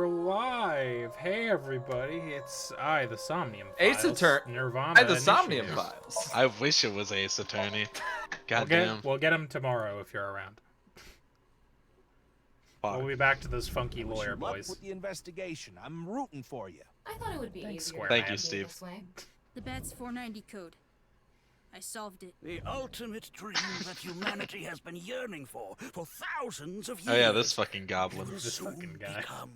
we're live. Hey, everybody. It's I, the Somnium Ace Files. Attorney. Nirvana. The Somnium Initiative. Files. I wish it was Ace Attorney. Goddamn. We'll get him tomorrow if you're around. Fuck. We'll be back to those funky lawyer Wish you luck boys. with the investigation. I'm rooting for you. I thought it would be Thanks, easier. Square Thank Man. you, Steve. This way. The bad's 490 code. I solved it. The ultimate dream that humanity has been yearning for thousands of years. Oh yeah, this fucking goblin. will This soon fucking guy. become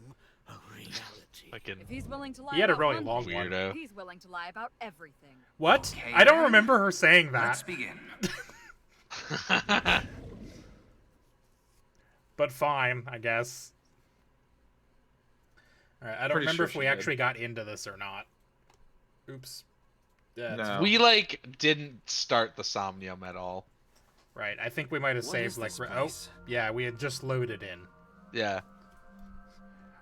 a reality. Fucking If he's willing to lie He had a about really one long thing, one. weirdo. he's willing to lie about everything. What? Okay, I don't then. remember her saying Let's that. begin. But fine, I guess. Alright, I don't Pretty remember sure if we she did. actually got into this or not. Oops. Yeah, it's- No. We like didn't start the Somnium at all. Right, I think we might have What saved is like... this Oh, place? yeah, we had just loaded in. Yeah.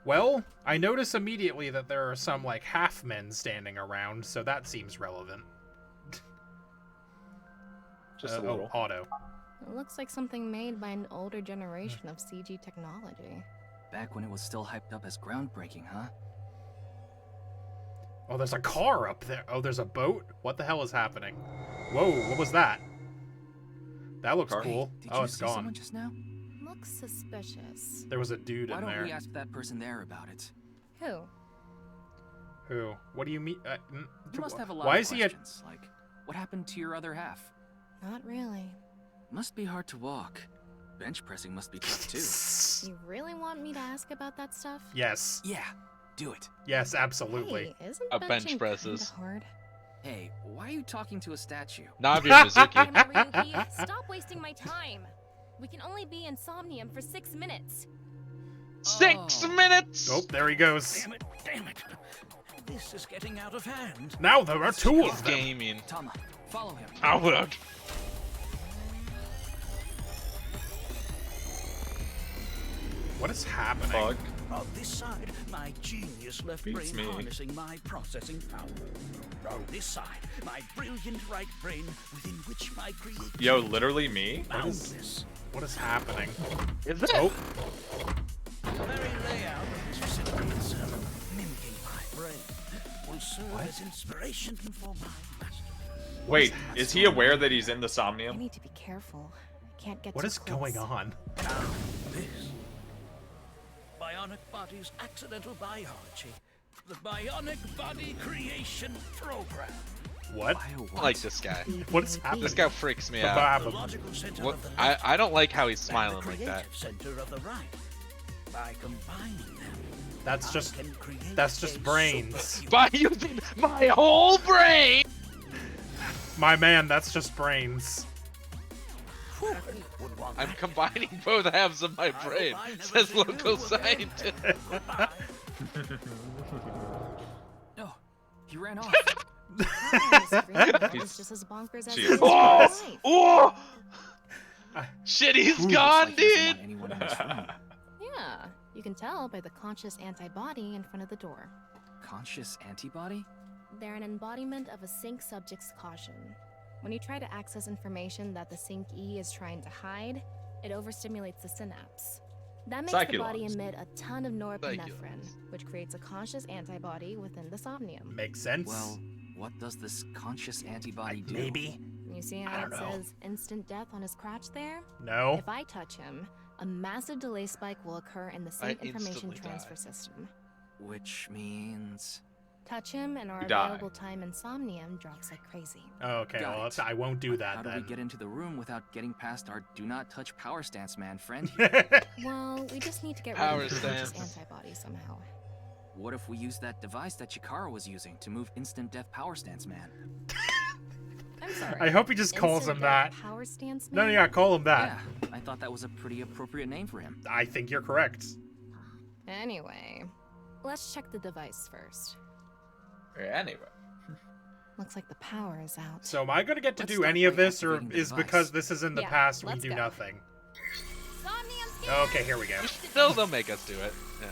Well, I notice immediately that there are some, like, half-men standing around, so that seems relevant. Just a little. Oh, auto. It looks like something made by an older generation of CG technology. Back when it was still hyped up as groundbreaking, huh? Oh, there's a car up there. Oh, there's a boat? What the hell is happening? Whoa, what was that? That looks Car. cool. Did Oh, you it's see someone gone. just now? Looks suspicious. There was a dude Why in don't there. we ask that person there about it? Who? Who? What do you mean? You must have a lot Why of is he a... questions, like, what happened to your other half? Not really. Must be hard to walk. Bench pressing must be tough too. You really want me to ask about that stuff? Yes. Yeah, do it. Yes, absolutely. Hey, isn't A bench benching presses. kinda hard? Hey, why are you talking to a statue? Nabi Mizuki. Damn it, Ryuki. Stop wasting my time. We can only be in Somnium for 6 minutes. 6 Oh. minutes! Oh, there he goes. Damn it, damn it. This is getting out of hand. Now there are two He's of them. gaming. Tama, follow him. Howard. What is happening? Bug. On this side, my genius left Beats brain me. harnessing my processing power. On this side, my brilliant right brain within which my creativity Yo, literally me? boundless. What is happening? Is it? Oh, The very layout of this facility itself, mimicking my brain, will serve as inspiration for my masterpiece. Wait, is he aware that he's in the I Somnium? need to be careful. I can't get what too is close. going on? Now, this. Bionic Body's accidental biology. The Bionic Body Creation Program. What? I like this guy. What is happening? This guy freaks me out. The logical center What? of the left I don't like how he's and smiling the like that. creative center of the right. By combining them, That's I just... can create That's just a brains. superhuman. By using my whole brain! My man, that's just brains. Who would want I'm that? combining both halves of my I hope brain, I never says see you local again. scientist. Goodbye. No, he ran off. It's just as bonkers as Jeez. it is Oh! in real life. Oh! Shit, he's Looks gone, like he doesn't dude! want anyone in this room. Yeah, you can tell by the conscious antibody in front of the door. Conscious antibody? They're an embodiment of a sync subject's caution. When you try to access information that the sync E is trying to hide, it overstimulates the synapse. That makes the body Psychulons. emit a ton of norepinephrine, Psychulons. which creates a conscious antibody within the Somnium. Makes sense. Well, what does this conscious antibody do? Maybe. You see I how it don't know. says instant death on his crotch there? No. If I touch him, a massive delay spike will occur in the sync information instantly die. transfer system. Which means... Touch him and our You die. available time in Somnium drops like crazy. Oh, okay, Got well, it. I won't do that How do then. we get into the room without getting past our do not touch power stance man friend? Well, we just need to get Power rid of the conscious stance. antibody somehow. What if we use that device that Chikara was using to move instant death power stance man? I'm sorry. I hope he just calls Instant him death that. Power stance No, man? yeah, call him that. Yeah, I thought that was a pretty appropriate name for him. I think you're correct. Anyway, let's check the device first. Anyway. Looks like the power is out. So am I going to get to Let's do start any by of this, or activating the is device. because this is in the Yeah, past we let's do go. nothing? Somnium scan! Okay, here we go. They'll make us do it. Yeah.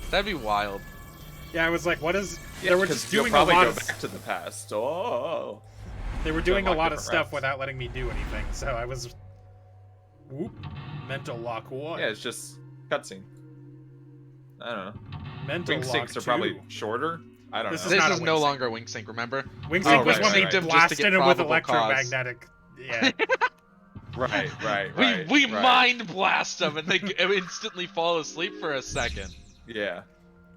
That'd be wild. Yeah, I was like, what is... Yeah, they were 'cause just you'll doing a probably lot go of... back to the past. Oh. They were doing a unlock lot of different stuff routes. without letting me do anything, so I was... Whoop. Mental lock what? Yeah, it's just cutscene. I don't know. Mental Wing log sinks are 2. probably shorter. I don't This know. is not This a is no wing sync. longer wing sync, remember? Wing Oh, sync was right, when right, they right. Just to blasted get him with probable cause. electromagnetic. Yeah. Right. We right. mind blast them and they instantly fall asleep for a second. Yeah.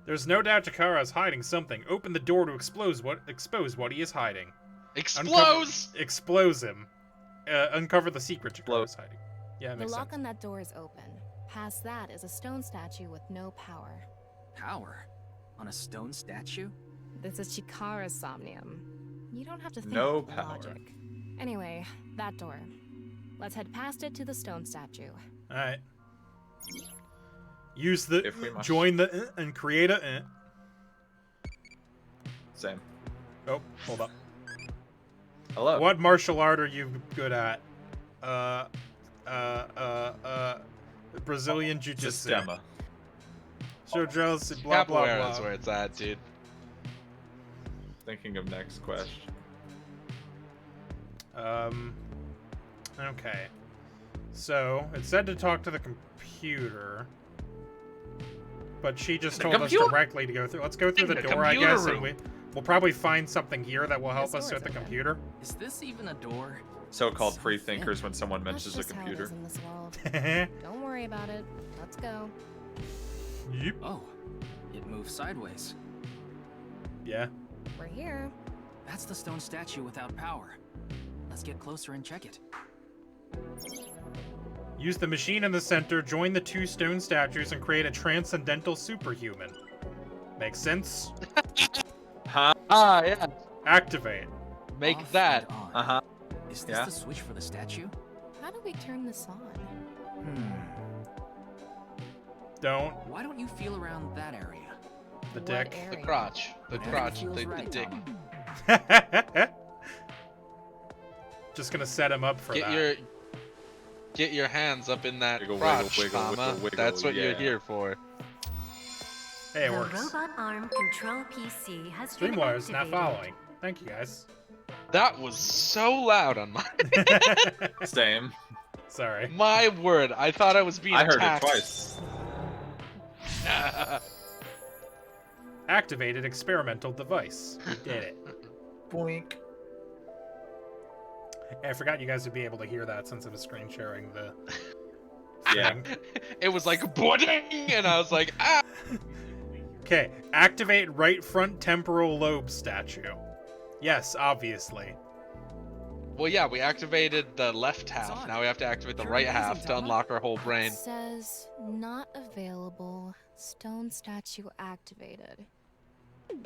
There's no doubt Chikara is hiding something. Open the door to expose what he is hiding. Explodes! Expose him. Uncover the secret Chikara is hiding. Yeah, that The makes lock sense. on that door is open. Past that is a stone statue with no power. Power? On a stone statue? This is Chikara's Somnium. You don't have to think No with power. logic. Anyway, that door. Let's head past it to the stone statue. Alright. Use the If we must. join the and create a Same. Oh, hold up. Hello. What martial art are you good at? Brazilian Jiu-Jitsu. Sistema. So jealous, blah blah Capoeira is blah. where it's at, dude. Thinking of next question. Okay. So, it said to talk to the computer. But she just The told us computer? directly to go through. Let's go through the The door, I computer guess, and room. we'll probably find something here that will help This us door's with the open. computer. Is this even a door? So-called free thinkers when someone That's mentions a just how it computer. is in this world. Yep. Don't worry about it. Let's go. Oh, it moves sideways. Yeah. We're here. That's the stone statue without power. Let's get closer and check it. Use the machine in the center, join the two stone statues, and create a transcendental superhuman. Makes sense? Huh? Ah, yeah. Activate. Make Off that. and on. Uh-huh. Is this Yeah. the switch for the statue? How do we turn this on? Don't. Why don't you feel around that area? The What dick. The area? crotch. The Whatever crotch. feels The right, dick. Tama. Just gonna set him up for Get that. your hands up in that Wiggle, crotch, wiggle, Tama. wiggle, wiggle, That's what you're yeah. here for. Hey, it the works. robot arm control PC has been Streamwares not activated. following. Thank you, guys. That was so loud on my Same. Sorry. my word. I thought I was being I heard attacked. it twice. Activated experimental device. We did it. Boink. Hey, I forgot you guys would be able to hear that since I was screen sharing the Yeah. thing. It was like boing, and I was like, ah. Okay, activate right front temporal lobe statue. Yes, obviously. Well, yeah, we activated the left half. on. Now we have to activate the You're right amazing, half to Tama. unlock our whole brain. It says not available. Stone statue activated.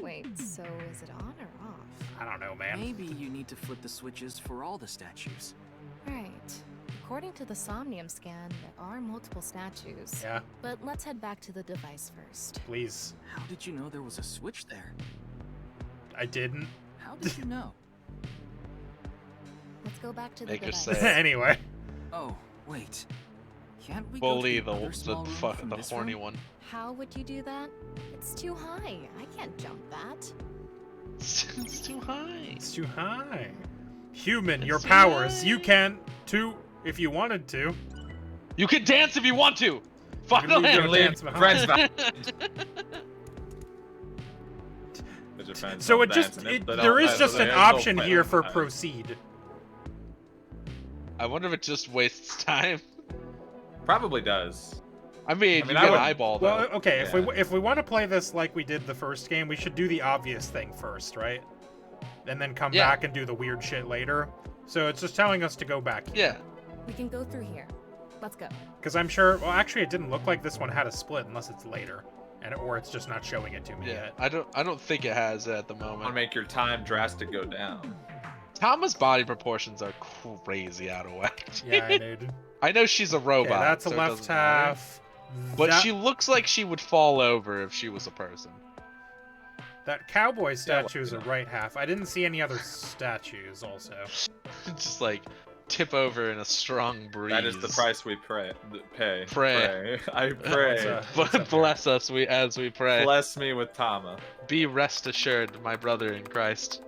Wait, so is it on or off? I don't know, man. Maybe you need to flip the switches for all the statues. Right. According to the Somnium scan, there are multiple statues. Yeah, But let's head back to the device first. please. How did you know there was a switch there? I didn't. How did you know? Let's go back to the Make her device. say it. Anyway. Oh, wait. Can't we Bully go to the other the small room from the this horny room? one. How would you do that? It's too high. I can't jump that. It's too high. It's too high. Human, It's your too powers. high. You can, too, if you wanted to. You can dance if you want to. You Final can leave your answer. dance behind. So it just, there is just an option here for proceed. I wonder if it just wastes time. Probably does. I mean, you I get an would- eyeball though. Well, okay, Yeah. if we want to play this like we did the first game, we should do the obvious thing first, right? And then come Yeah. back and do the weird shit later. So it's just telling us to go back. Yeah. We can go through here. Let's go. Because I'm sure, well, actually, it didn't look like this one had a split unless it's later, or it's just not showing it to me Yeah. yet. I don't think it has it at the Want to moment. make your time drastic go down. Tama's body proportions are crazy out of whack. Yeah, I know. Dude. I know she's a Okay, robot. that's a so it left doesn't matter. half. But That- she looks like she would fall over if she was a person. That cowboy statue is a right half. I didn't see any other statues. Also, Just like tip over in a strong breeze. That is the price we pay. Pray. I pray. But bless us as we pray. Bless me with Tama. Be rest assured, my brother in Christ.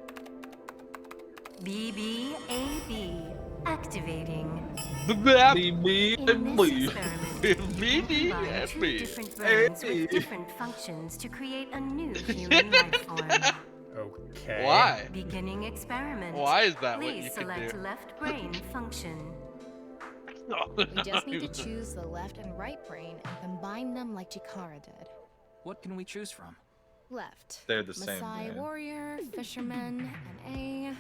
BBAB. Activating. Me In and this me. experiment, Me we combine and 2 me. different brains Hey. with different functions to create a new human life form. Okay. Why? Beginning experiment. Why is that what Please you can select do? left brain function. We just need to choose the left and right brain and combine them like Chikara did. What can we choose from? Left. They're the same Maasai brain. warrior, fisherman, and A.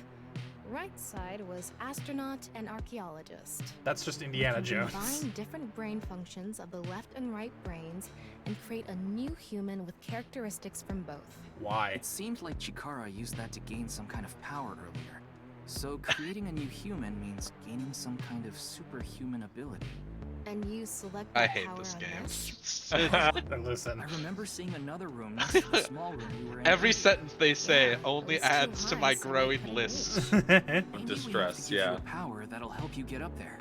Right side was astronaut and archaeologist. That's just Indiana We can Jones. combine different brain functions of the left and right brains and create a new human with characteristics from both. Why? It seemed like Chikara used that to gain some kind of power earlier. So creating a new human means gaining some kind of superhuman ability. And you select I the hate power this on game. this. Listen. I remember seeing another room next to the small room we were in. Every sentence they say Yeah, only it was too adds to high, my so I growing couldn't list. Of Maybe we have distress, to give yeah. you a power that'll help you get up there.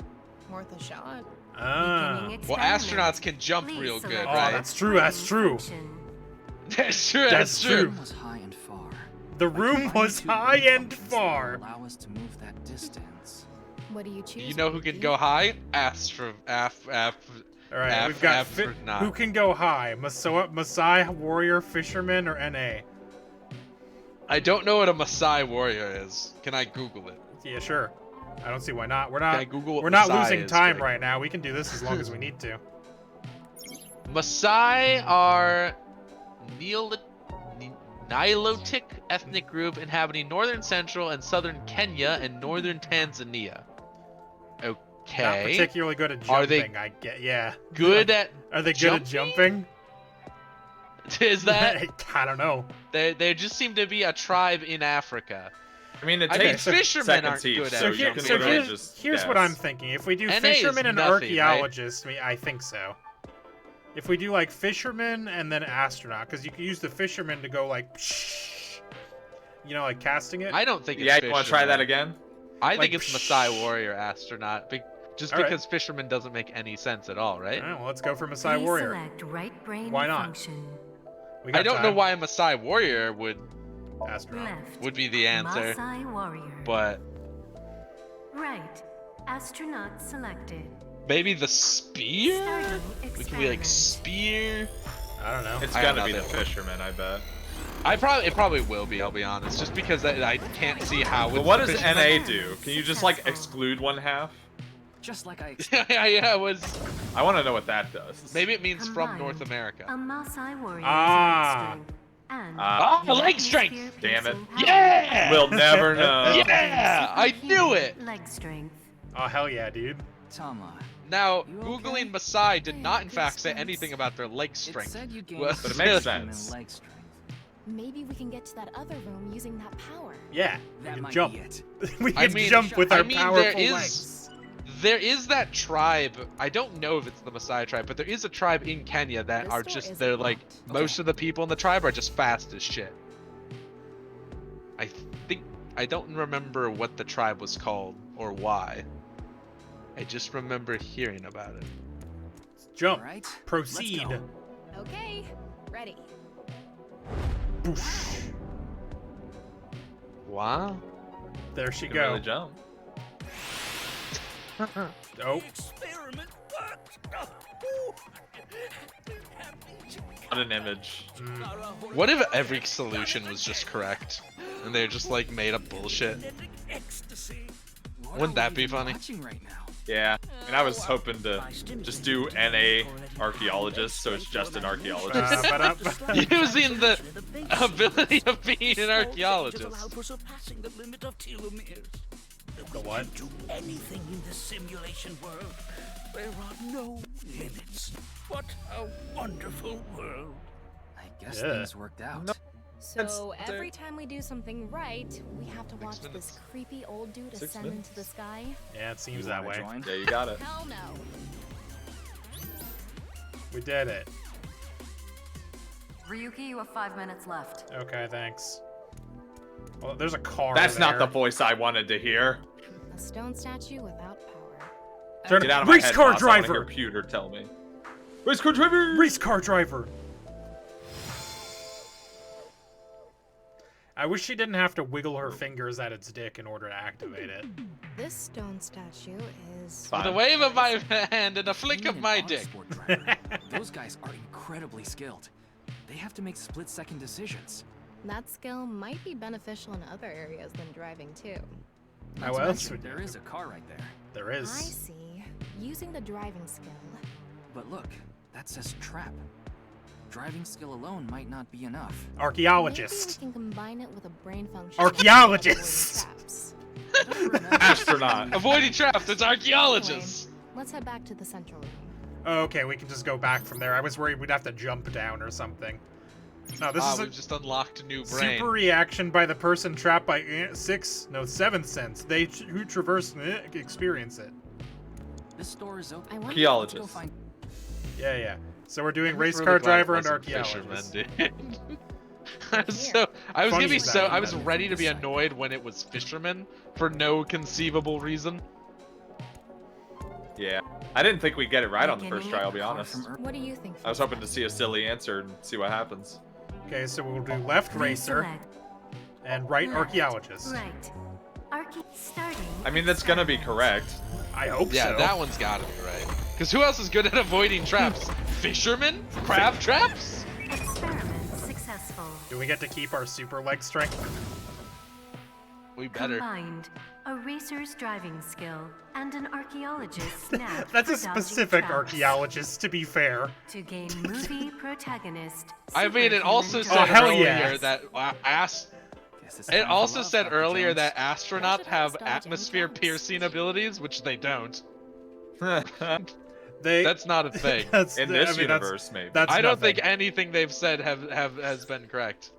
Worth a shot. Ah. Beginning Well, experiment. astronauts can jump Please real good, select Oh, right? that's true, that's brain true. function. That's true. That's That's true. true. room was high and far. The By room combining was 2 high brain and functions that will far. Allow us to move that distance. What do you choose? You know who can Ruby? go high? All right, we've got Astronaut. who can go high? Maasai warrior, fisherman, or NA? I don't know what a Maasai warrior is. Can I Google it? Yeah, sure. I don't see why not. We're Can I not. Google what We're not Maasai losing is, time Greg? right now. We can do this as long as we need to. Maasai are Nilotic ethnic group inhabiting northern, central, and southern Kenya and northern Tanzania. Not Okay. particularly good at jumping. Are they I get. Yeah. Good at Are they good at jumping? Is that I don't know. they just seem to be a tribe in Africa. I mean, it I mean, takes fishermen seconds aren't each, good at so it. you can So literally here's, just here's what guess. I'm thinking. If we do NA is fisherman and nothing, right? archaeologist, I think so. If we do like fisherman and then astronaut, because you can use the fisherman to go like, you know, like casting it. I don't think it's Yeah, you want to try that fisherman. again? I Like, think it's Maasai warrior astronaut, just All right. because fisherman doesn't make any sense at all, right? All right, well, let's go for Maasai Please warrior. select right brain Why not? function. We got I don't know time. why a Maasai warrior would Astronaut. Left. be the answer, Maasai warrior. but Right. Astronaut selected. maybe the spear? Starting We can be like experiment. spear. I don't know. It's I don't gonna be know the that one. fisherman, I bet. It probably will be. I'll be honest, just because I can't see how. But it's what the does fisherman. NA do? Can you just like exclude one half? Just like I yeah, it was. I want to know what that does. Maybe it means from Combined. North America. A Maasai warrior's Ah. leg strength and Ah, leg atmosphere strength! Damn it. piercing power. Yeah! We'll never know. Yeah! I knew it! Leg strength. Oh hell yeah, dude. Tama. Now, You Googling okay? Maasai did not, in Good fact, say sense. anything about their leg It strength. said you gained Well, But it makes superhuman sense. leg strength. Maybe we can get to that other room using that power. Yeah, we That can might jump. be it. We I can mean- jump with I our mean, powerful legs. There is that tribe. I don't know if it's the Maasai tribe, but there is a tribe in Kenya that This are door just, isn't they're like, locked. most of the people in the tribe are just fast as shit. I don't remember what the tribe was called or why. I just remember hearing about it. Jump. All right. Proceed. Let's go. Okay, ready. Boosh. Wow. There she You can really go. jump. Oh, Experiment worked. What an image. What if every solution was just correct? And they just like made up bullshit? Ecstasy. What Wouldn't are that we be even funny? watching right now? Yeah. And I was hoping to just do NA archaeologist, so it's just an archaeologist. Using the ability of being an Allow archaeologist. for surpassing the limit of telomeres. the what? Do anything in this simulation world. There are no limits. What a wonderful world. I guess Yeah. things worked out. So every time we do something right, we have to watch this minutes. creepy old dude 6 ascend minutes. into the sky? Yeah, it seems You that wanna way. join? Yeah, you got it. Hell no. We did it. Ryuki, you have 5 minutes left. Okay, thanks. Well, there's a car That's not the there. voice I wanted to hear. A stone statue without power. Turn Get out of my race head, car boss. I wanna driver. hear Pewter tell me. Race car driver! Race car driver. I wish she didn't have to wiggle her fingers at its dick in order to activate it. This stone statue is. With a wave of my hand and a flick Being of an my odd dick. sport driver, those guys are incredibly skilled. They have to make split-second decisions. That skill might be beneficial in other areas than driving too. Not How to else mention, would there you? is a car right there. There I is. see. Using the driving skill. But look, that says trap. Driving skill alone might not be enough. Archaeologist. Maybe we can combine it with a brain function. Archaeologist. Astronaut. Avoiding traps, it's archaeologists! Let's head back to the central room. Oh, okay, we can just go back from there. I was worried we'd have to jump down or something. No, this is a we've just unlocked a new brain. super reaction by the person trapped by seventh sense. They who traverse experience it. This store is open. I wonder Archaeologist. if we'll find- Yeah, yeah. So we're doing I'm race really car glad it driver and wasn't archaeologist. Fisherman, dude. I was Funny gonna be that. I was ready to be annoyed when it was fisherman for no conceivable reason. Yeah. I didn't think we'd get it right on the first try, I'll be honest. What do you think? I was hoping to see a silly answer and see what happens. Okay, so we'll do left racer and right archaeologist. Right. Starting. I mean, that's gonna be correct. I hope Yeah, so. that one's gotta be right. Because who else is good at avoiding traps? Fishermen? Crab traps? Experiment successful. Do we get to keep our super leg strength? We better. Combined, a racer's driving skill and an archaeologist's knack That's a for dodging specific traps. archaeologist, to be fair. To gain movie protagonist. I mean, it also superhuman said hell earlier yeah. that Guess it's It time for also love, said Dr. earlier Jones. that astronauts Should have dodge any atmosphere traps. piercing abilities, which they don't. They. That's not a thing. That's, In I this mean, that's- universe, maybe. That's I don't nothing. think anything they've said has been correct.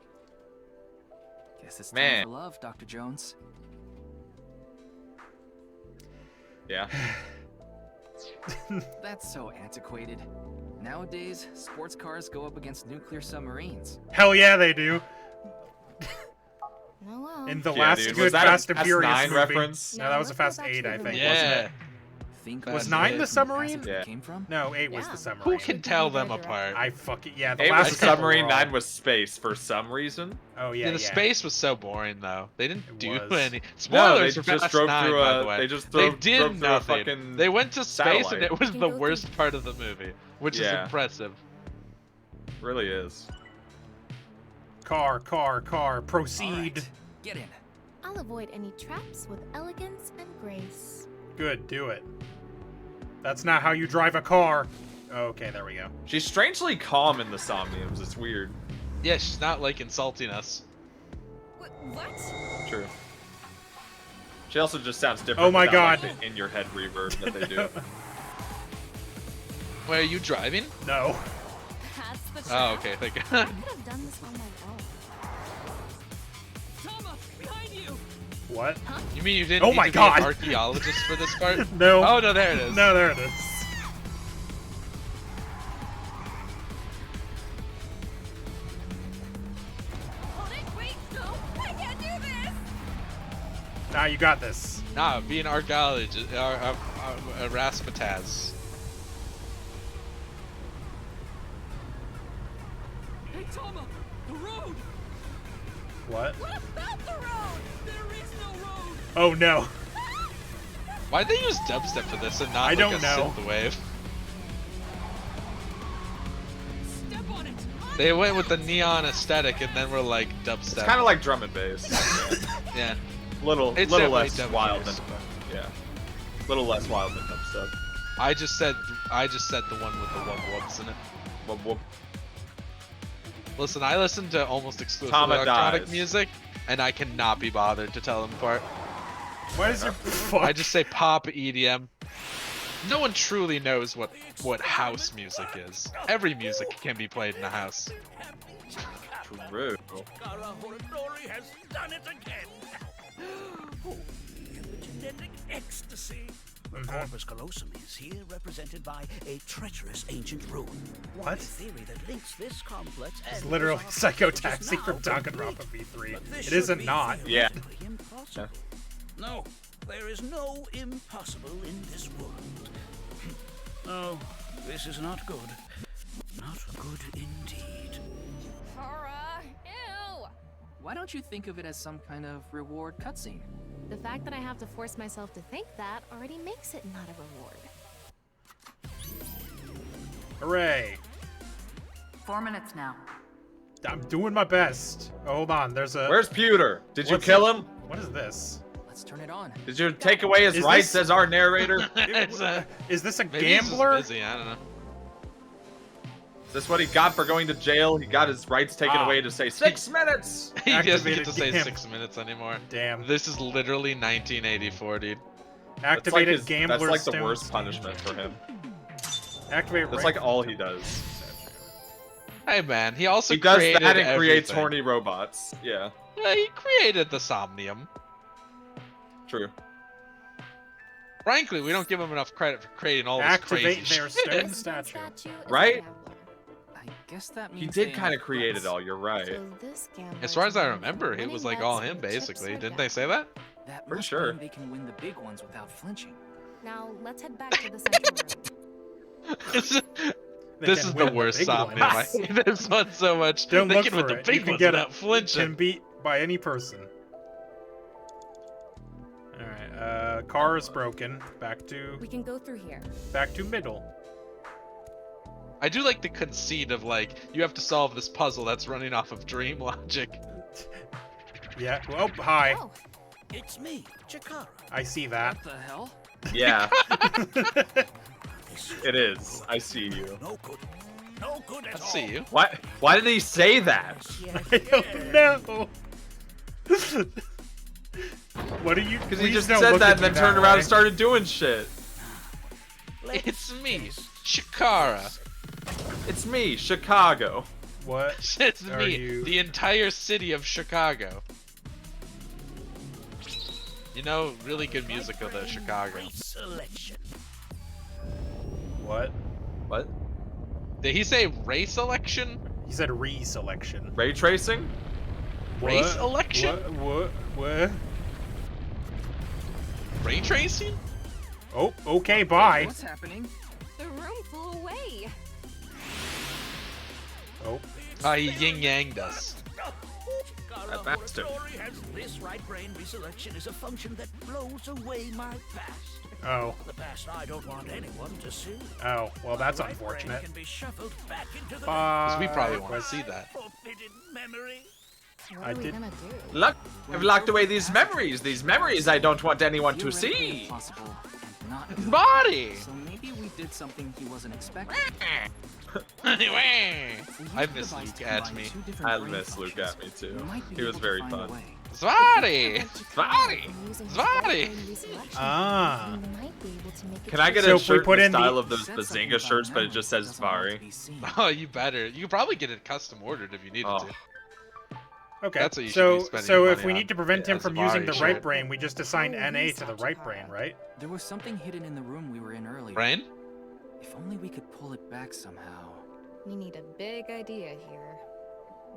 Guess it's time Man. for love, Dr. Jones. Yeah. That's so antiquated. Nowadays, sports cars go up against nuclear submarines. Hell yeah, they do. Oh well. In the Yeah, last dude, good was that Fast a and Furious Fast 9 movie. reference? No, Now that was a let's Fast go back 8, to I the think, room. wasn't Yeah. it? Think Was was 9 the where submarine? passenger Yeah. came from? No, 8 was Yeah. the submarine. Who can tell them apart? I fucking yeah. The 8 last was couple submarine, were all- 9 was space for some reason. Oh yeah, Yeah, the yeah. space was so boring though. They didn't It do was. any. No, Spoilers they for just Fast drove 9, through by a- the way. they just They drove did through a nothing. fucking They went to space and satellite. it was Can the go worst through- part of the movie, which is Yeah. impressive. Really is. Car, proceed. Alright, get in. I'll avoid any traps with elegance and grace. Good, do it. That's not how you drive a car. Okay, there we go. She's strangely calm in the Somniums. It's weird. Yeah, she's not like insulting us. What? True. She also just sounds different. Oh my without, God. like, the in-your-head reverb that they do. Wait, are you driving? No. That's the Oh, trap. okay, thank I God. could have done this on my own. Tama, behind you! What? You mean you didn't Oh need my to be God. an archaeologist for this part? No. Oh, no, there it is. No, there it is. Hold it, wait, no, I can't do this! Nah, you got this. Nah, be an archaeologist, Raspataz. Hey, Tama! The road! What? What about the road? There is no road! Oh no. Why'd they use dubstep for this and not I like don't a know. synthwave? Step on it! They went with the neon aesthetic and then were like It's dubstep. kind of like drum and bass. Yeah. Yeah. little It's little definitely less drum and wild bass. than yeah. Little less wild than dubstep. I just said the one with the whoop whoops in it. Whoop whoop. Listen, I listen to almost exclusively Tama electronic dies. music, and I cannot be bothered to tell them apart. What is your fuck? I just say pop EDM. No one truly knows what house music is. Every music can be played in a house. True. Chikara Horodori has done it again! Oh, genetic ecstasy! The corpus callosum is here represented by a treacherous ancient rune. What? A theory that links this complex It's and literally this Psycho object is Taxi now from complete. Danganronpa V3. But this It should isn't be not. Yeah. theoretically impossible. No, there is no impossible in this world. Oh, this is not good. Not good indeed. Kara, ew! Why don't you think of it as some kind of reward cutscene? The fact that I have to force myself to think that already makes it not a reward. Hooray. 4 minutes now. I'm doing my best. Oh, hold on, there's a... Where's Pewter? Did you What's kill him? What is this? Let's turn it on. Did you take away his Is rights this- as our narrator? Is this a Maybe he's just gambler? busy, I don't know. Is this what he got for going to jail? He got his rights taken away to say 6 minutes. He doesn't Activated get to say gam- 6 minutes anymore. Damn. This is literally 1984, dude. Activated That's gambler like the stone worst station. punishment for him. Activate. That's right- like all he does. Hey man, he also He does created that and creates everything. horny robots. Yeah, Yeah, he created the Somnium. true. Frankly, we don't give him enough credit for creating all this Activate crazy their shit. stone statue. Is Right? a gambler. I guess that means He did they kind of have create guts. it all. You're right. So this gambler As far as I is remember, it winning was like bets all and him chips basically. are Didn't down. they say that? That Pretty must sure. mean they can win the big ones without flinching. Now let's head back to the central room. This can is win the the worst big Somnium. I ones. hate this one so much. Don't they look can for win the it. You big can ones get without Can flinching. beat by any person. All right. Car is broken. Back to We can go through here. middle. I do like the conceit of like you have to solve this puzzle that's running off of dream logic. Yeah. Oh, hi. Oh, It's me, Chikara. I see that. What the hell? Yeah, This it is. I see you. no good. No good at I all. see you. Why did he say that? I don't know. What do you? Because he please just don't said look that at and then me turned that around way. and started doing shit. It's me, Chikara. It's me, Chicago. What? It's Are me, you- the entire city of Chicago. You know, really good music of the Chicago. Selection. What? What? Did he say race election? He said reselection. Ray tracing? Race What? election? What? Ray tracing? Oh, okay, bye. What's happening? the room flew away. Oh, He yin-yanged us. That bastard. Horikoshi has this right brain reselection is a function that blows away my past. oh, The past I don't want anyone to see. oh. Well, that's My right brain unfortunate. can be shuffled back into the Bye. Because we probably want to Was- see that. forbidden memory. What I are we did- gonna do? Look, I've locked away these memories. These memories I don't want anyone to Theoretically see. impossible and not good. Body! So maybe we did something he wasn't expecting. Anyway, If we use I the miss device Luke to at combine me. two different I brain miss Luke functions, at me too. we might be He was able to very find a fun. way. Svati! Svati! Ah. Can I get So a if we shirt put in in the the- style of those Said something Bazinga about shirts, but it memory just says doesn't want to Vari? be seen. Oh, you better. You could probably get it custom ordered if you needed Oh. to. Okay. That's what you should so, be spending so your if money we on. need to prevent Yeah, him as from a using the Vari right shirt. brain, we just assign Oh, NA we to the saw right Chikara. brain, right? There was something hidden in the room we were in earlier. Brain? If only we could pull it back somehow. We need a big idea here.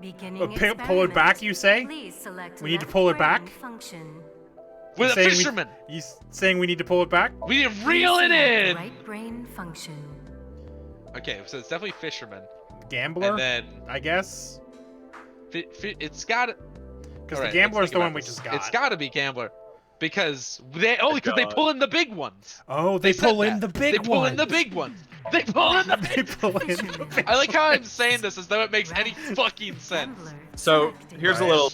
Beginning Pull it experiment. back, you say? Please select We need to left pull it brain back? Function. With a saying we- fisherman! You saying we need to pull it back? We need to reel it Select in! Right brain function. Okay, so it's definitely fisherman. Gambler, And then I guess. it's got Because the gambler's the one we just got. It's got to be gambler, because because they God. pull in the big ones. Oh, they said pull in that. the big They pull ones. in the big ones. They pull in the They big. pull in the big I like how I'm ones. saying this as though it makes any fucking sense. Gambler So selected. here's a Right. little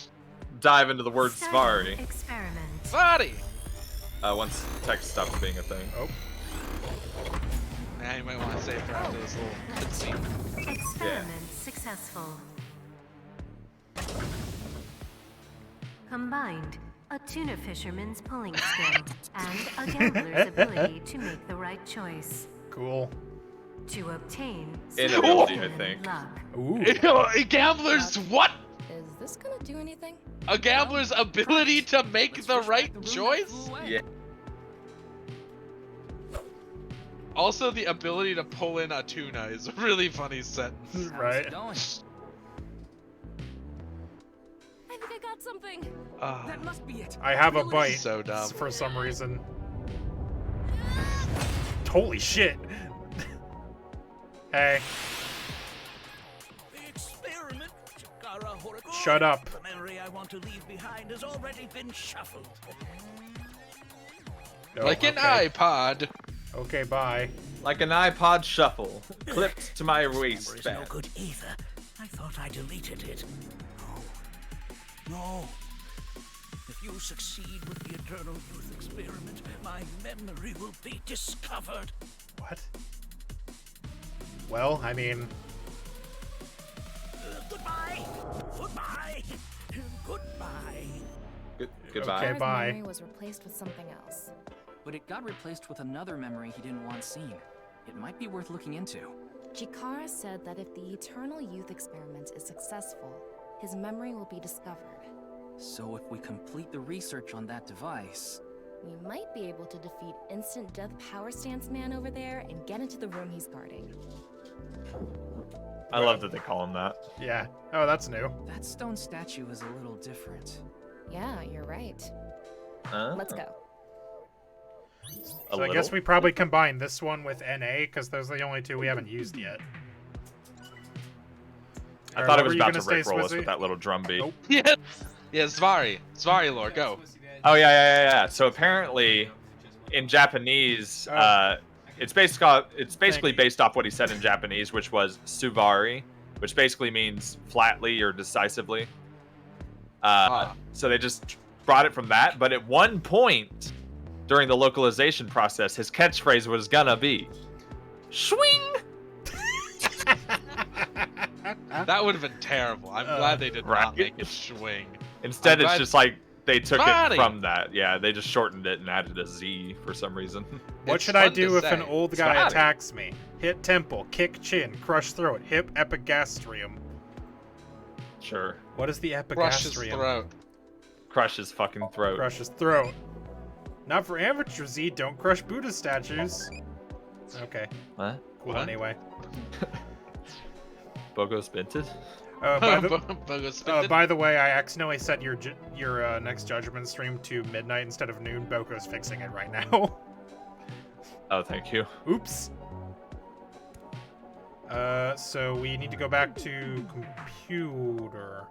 dive into the word Starting Svari. Experiment. Body. Once text stops being a thing. Oh, Now you might want to save for after this little cutscene. Experiment successful. Combined, a tuna fisherman's pulling skill and a gambler's ability to make the right choice. cool. To obtain Inability, I superhuman think. luck. Ooh. A gambler's what? Is this gonna do anything? A gambler's ability to make the right choice? Yeah. Also, the ability to pull in a tuna is a really funny sentence. How's Right. it going? I think I got something. That must be it. I have a Really? bite So dumb. for some reason. Holy shit. Hey, The experiment, Chikara Horikoshi. shut up. The memory memory I want to leave behind has already been shuffled. Oh, Like an okay. iPod. Okay, bye. Like an iPod shuffle, clipped to my Memory's no waistband. good either. I thought I deleted it. No. If you succeed with the Eternal Youth Experiment, my memory will be discovered. What? Well, I mean, Goodbye. Goodbye. Goodbye. Goodbye. Okay, Chikara's bye. memory was replaced with something else. But it got replaced with another memory he didn't want seen. It might be worth looking into. Chikara said that if the Eternal Youth Experiment is successful, his memory will be discovered. So if we complete the research on that device... We might be able to defeat Instant Death Power Stance Man over there and get into the room he's guarding. I love that they call him that. yeah. Oh, that's new. That stone statue is a little different. Yeah, you're right. Let's go. So I guess we probably combine this one with NA, because those are the only two we haven't used yet. I Alright, thought what it was were you about gonna to rickroll say, us Swizzy? with that little drum beat. Nope. Yeah. Yeah, Zvari. Zvari lore, go. Oh yeah. So apparently, in Japanese, it's basically based off what he said in Japanese, which was suvari, which basically means flatly or decisively. So they just brought it from that. But at one point during the localization process, his catchphrase was gonna be swing. That would have been terrible. I'm glad they did not make it swing. Instead, it's glad- just like they took Body. it from that. Yeah, they just shortened it and added a Z for some reason. What It's should I fun to do if an say. old guy Spotty. attacks me? Hit temple, kick chin, crush throat, hip epigastrium. Sure. What is the Crush his epigastrium? throat. Crush his fucking throat. Crush his throat. Not for amateur Z, don't crush Buddha statues. Okay, What? cool What? anyway. Bogo's Binted? By the way, I accidentally set your next Judgment stream to midnight instead of noon. Boko's fixing it right now. Oh, thank you. Oops. So we need to go back to computer.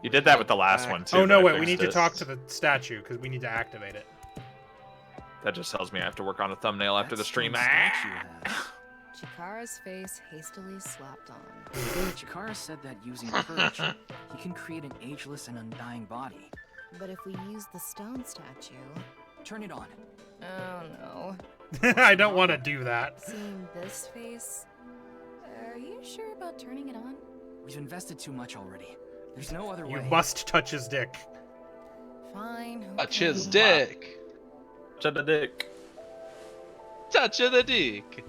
You did that with the last one too. Oh no, but I wait, we need fixed to it. talk to the statue because we need to activate it. That just tells me I have to work on a thumbnail after the That stream. stone statue has. Chikara's face hastily slapped on. Chikara said that using Purge, he can create an ageless and undying body. But if we use the stone statue... Turn it on. Oh no. I don't want to do that. Seeing this face... Are you sure about turning it on? We've invested too much already. There's no other You way. must touch his dick. Fine. Touch okay. his dick. Shut the dick. Touch of the dick.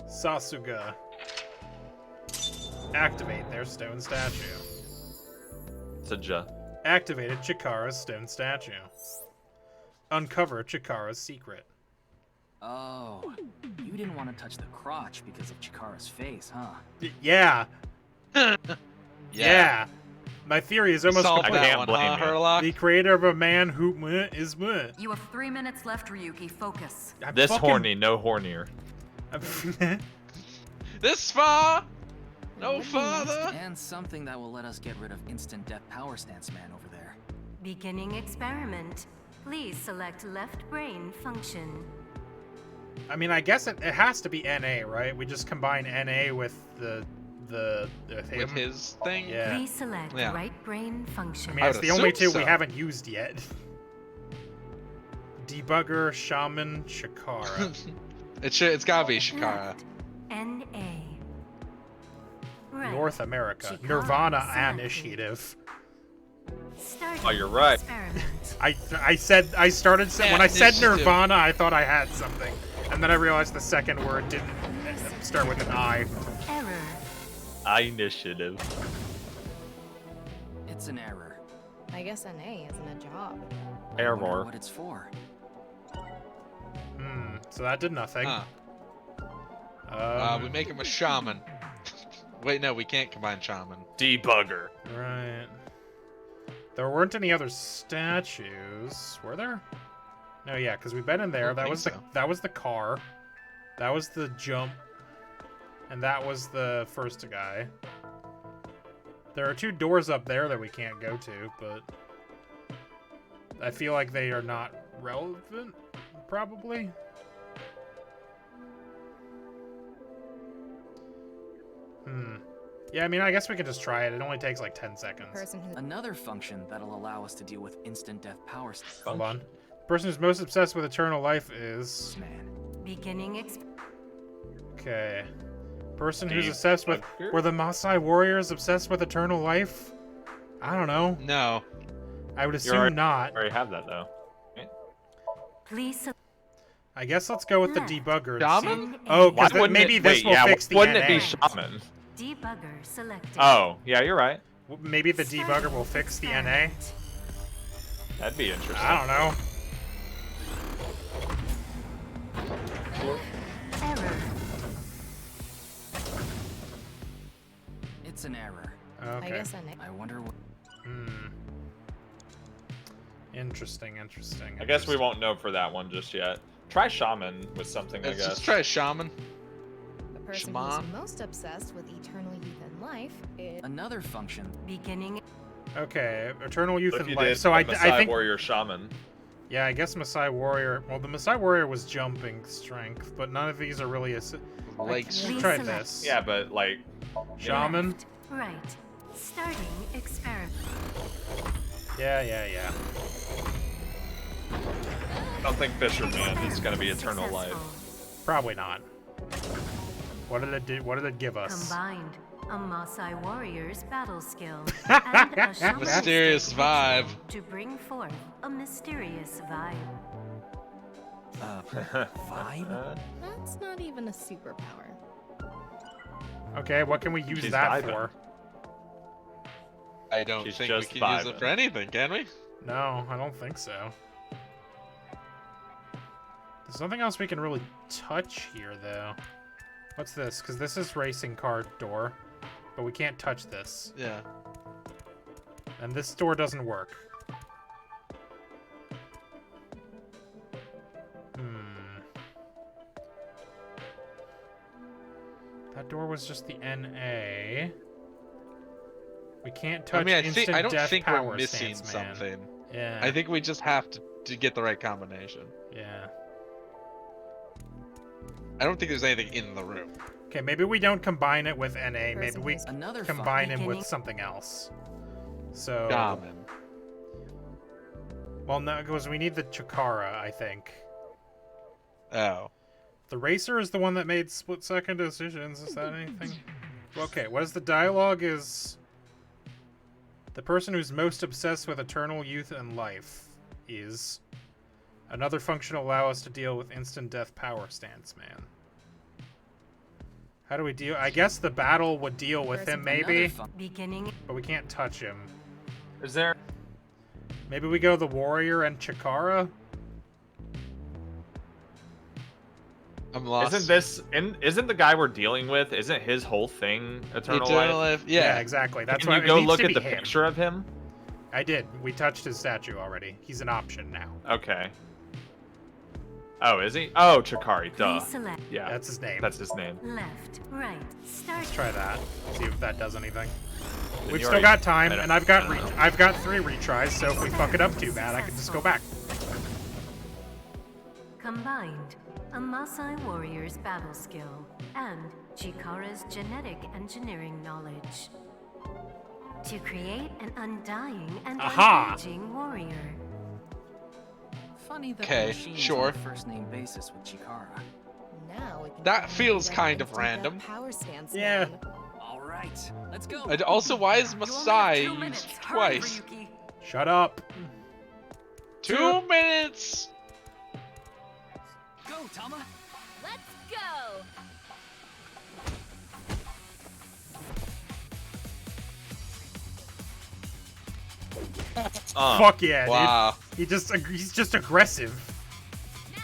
Sasuga. Activate their stone statue. Saja. Activated Chikara's stone statue. Uncover Chikara's secret. Oh, you didn't want to touch the crotch because of Chikara's face, huh? Yeah. Yeah. My theory is almost Solve complete. that can't one, blame huh, you. Herlock? The creator of a man who is meh. You have 3 minutes left, Ryuki. Focus. I'm This fucking- horny, no hornier. This far? No What? farther? And something that will let us get rid of Instant Death Power Stance Man over there. Beginning experiment. Please select left brain function. I mean, I guess it has to be NA, right? We just combine NA with the With him. his thing? Yeah. Please select Yeah. right brain I function. mean, I it's would the only assume two we so. haven't used yet. Debugger, Shaman, Chikara. It's gotta be Chikara. Left. N-A. Right. North America. Chikara Nirvana selected. Initiative. Starting Oh, you're right. experiment. I said I started when I said Initiative. Nirvana, I thought I had something, and then I realized the second word didn't start with an I. Error. Initiative. It's an error. I guess NA isn't a job. I wonder Error. what it's for. So that did nothing. Huh. We make him a shaman. Wait, no, we can't combine shaman. Debugger. Right. There weren't any other statues, were there? No, yeah, because we've been in there. don't That think was so. that was the car. That was the jump. And that was the first guy. There are 2 doors up there that we can't go to, but I feel like they are not relevant, probably. Yeah, I mean, I guess we can just try it. It only takes like 10 seconds. Another function that'll allow us to deal with instant death power. Hold on. The person who's most obsessed with eternal life is... Beginning. Okay. Person who's obsessed with... Were the Maasai warriors obsessed with eternal life? I don't know. No. I would assume not. I already have that, though. Please. I guess let's go with the debugger. Shaman? Oh, because maybe this will fix the wouldn't NA. it be Shaman? Debugger selected. Oh, yeah, you're right. Maybe the debugger will fix the NA? That'd be interesting. I don't know. Error. It's an error. Okay. I guess I wonder what. Interesting. I guess we won't know for that one just yet. Try Shaman with something, I Let's guess. just try Shaman. the person Shaman. who's most obsessed with eternal youth and life is Another function. Beginning. Okay, eternal youth If and you life. did So the I Maasai think... Warrior Shaman. Yeah, I guess Maasai Warrior... Well, the Maasai Warrior was jumping strength, but none of these are really... Like, We'll try this. Yeah, but like... Shaman? Left, right. Starting experiment. Yeah. I don't think Fisherman is going to be eternal life. Probably not. What did it do? What did it give us? Combined, a Maasai warrior's battle skill and a shaman Mysterious vibe. to bring forth a mysterious vibe. Vibe? That's not even a superpower. Okay, what can we use She's that vibing. for? I don't She's think we just can use vibing. it for anything, can we? No, I don't think so. There's nothing else we can really touch here, though. What's this? Because this is racing car door, but we can't touch this. Yeah. And this door doesn't work. That door was just the NA. We can't touch instant I don't death think power we're missing stance, man. something. Yeah. I think we just have to get the right combination. Yeah. I don't think there's anything in the room. Okay, maybe we don't combine it with NA. Maybe Person we who's- Another combine him with Beginning. something else. So. Shaman. Well, no, because we need the Chikara, I think. Oh. The racer is the one that made split-second decisions. Is that anything? Okay, what is the dialogue is... The person who's most obsessed with eternal youth and life is... Another function will allow us to deal with instant death power stance, man. How do we deal? I guess the battle would deal with him, maybe? Beginning. But we can't touch him. Is there... Maybe we go the warrior and Chikara? I'm lost. Isn't the guy we're dealing with, isn't his whole thing eternal Eternal life? life? Yeah. Exactly. That's Can why you it go needs look to at be the him. picture of him? I did. We touched his statue already. He's an option now. Okay. Oh, is he? Oh, Chikari, duh. Please select. Yeah, That's his name. that's his name. Left, right. Start. Let's try that. See if that does anything. Then We've you still already- got time, I don't- and I've got I don't know. I've got 3 retries. So if we fuck it up too bad, I can just go back. Combined, a Maasai warrior's battle skill and Chikara's genetic engineering knowledge to create an undying and Aha! unaging warrior. Funny that Okay, the machine's sure. on a first name basis with Chikara. Now we can That finally feels get kind of instant death random. Power stance Yeah. man. All right, let's go. And also, why is You only have Masai 2 minutes. used Hurry, twice? Ryuki. Shut up. 2 minutes! Go, Tama. Let's go! Fuck yeah, Wow. dude. He's just aggressive. Now!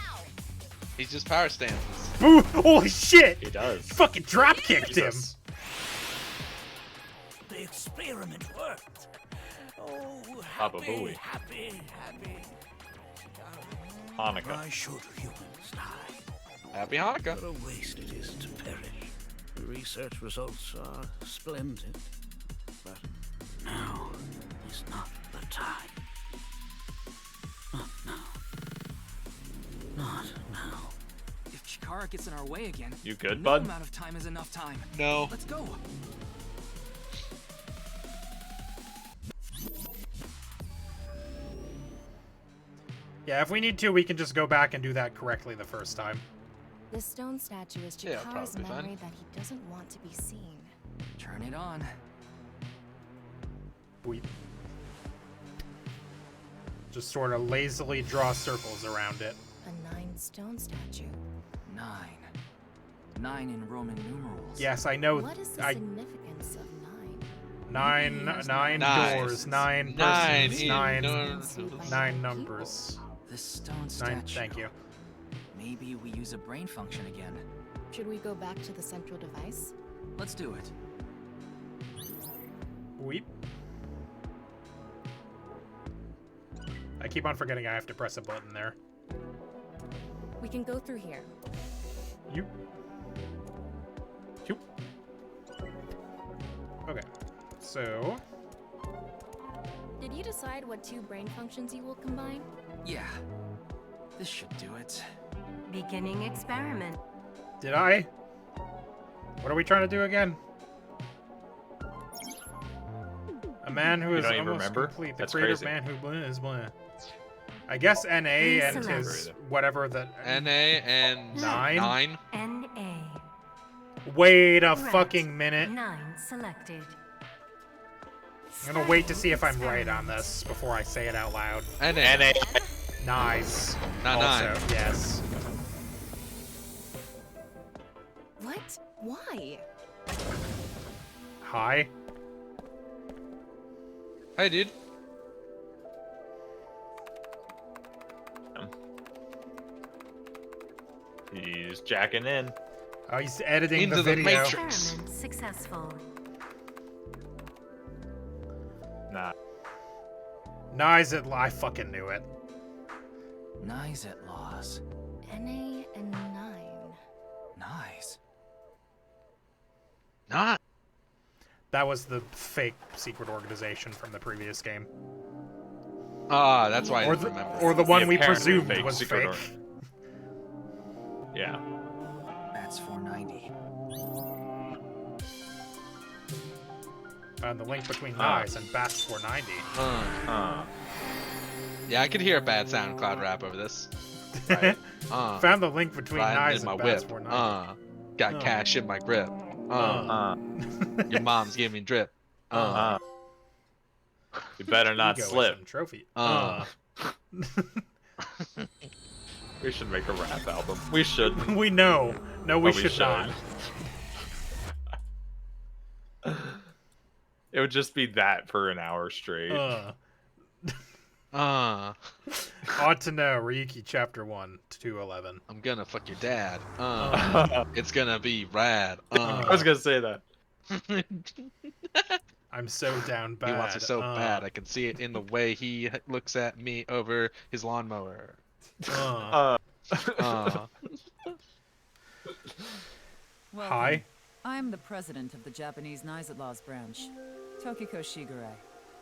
He's just power stances. Boo! Holy shit! He does. Fucking drop kicked him. Jesus. The experiment worked. Oh, Papa happy, Booey. happy. Hanukkah. Why should humans die? Happy Hanukkah. What a waste it is to perish. The research results are splendid, but not the time. Not now. Not now. If Chikara gets in our way again, You good, no bud? amount of time is enough time. No. Let's go. Yeah, if we need to, we can just go back and do that correctly the first time. This stone statue is Yeah, Chikara's probably fine. memory that he doesn't want to be seen. Turn it on. We just sort of lazily draw circles around it. A 9 stone statue. 9. 9 in Roman numerals. Yes, I know. What is the I significance of 9? nine Nine. doors, 9 Nine persons, in- 9 no. 9 numbers. This stone 9. statue. Thank you. Maybe we use a brain function again. Should we go back to the central device? Let's do it. Weep. I keep on forgetting I have to press a button there. We can go through here. You. You. Okay. So. Did you decide what 2 brain functions you will combine? Yeah. This should do it. Beginning experiment. Did I? What are we trying to do again? A man who You is don't even almost remember? complete. The That's creative crazy. man who blah is blah. I guess NA and Please his select. whatever the NA and 9? 9. NA. Wait a Correct. fucking minute. 9 selected. I'm gonna wait to see if I'm right on this before I say it out loud. NA. NA. Nice. Not also, 9. yes. What? Why? Hi. Hey, dude. He's jacking in. Oh, he's editing Into the the video. Matrix. Experiment successful. Nah. Nice. I fucking knew it. Nice at laws. NA and 9. Nice. Not. That was the fake secret organization from the previous game. Ah, that's why I Or didn't the, remember. or the one we apparently presumed fake was secret fake. Yeah. That's 490. The link between Nice and Bats 490. Yeah, I could hear a bad SoundCloud rap over this. Right. Found the link between Riding Nice in my and Bats whip. 490. Got cash in my grip. Your mom's giving me drip. You better not Egoism slip. Trophy. We should make a rap album. We should. We know. No, we But should not. It would just be that for an hour straight. Ought to know. Ryuki Chapter 1 to 211. I'm gonna fuck your dad. It's gonna be rad. I was gonna say that. I'm so down bad. He wants it so bad. I can see it in the way he looks at me over his lawnmower. Hi. I'm the president of the Japanese Nizet Laws branch, Tokiko Shigure.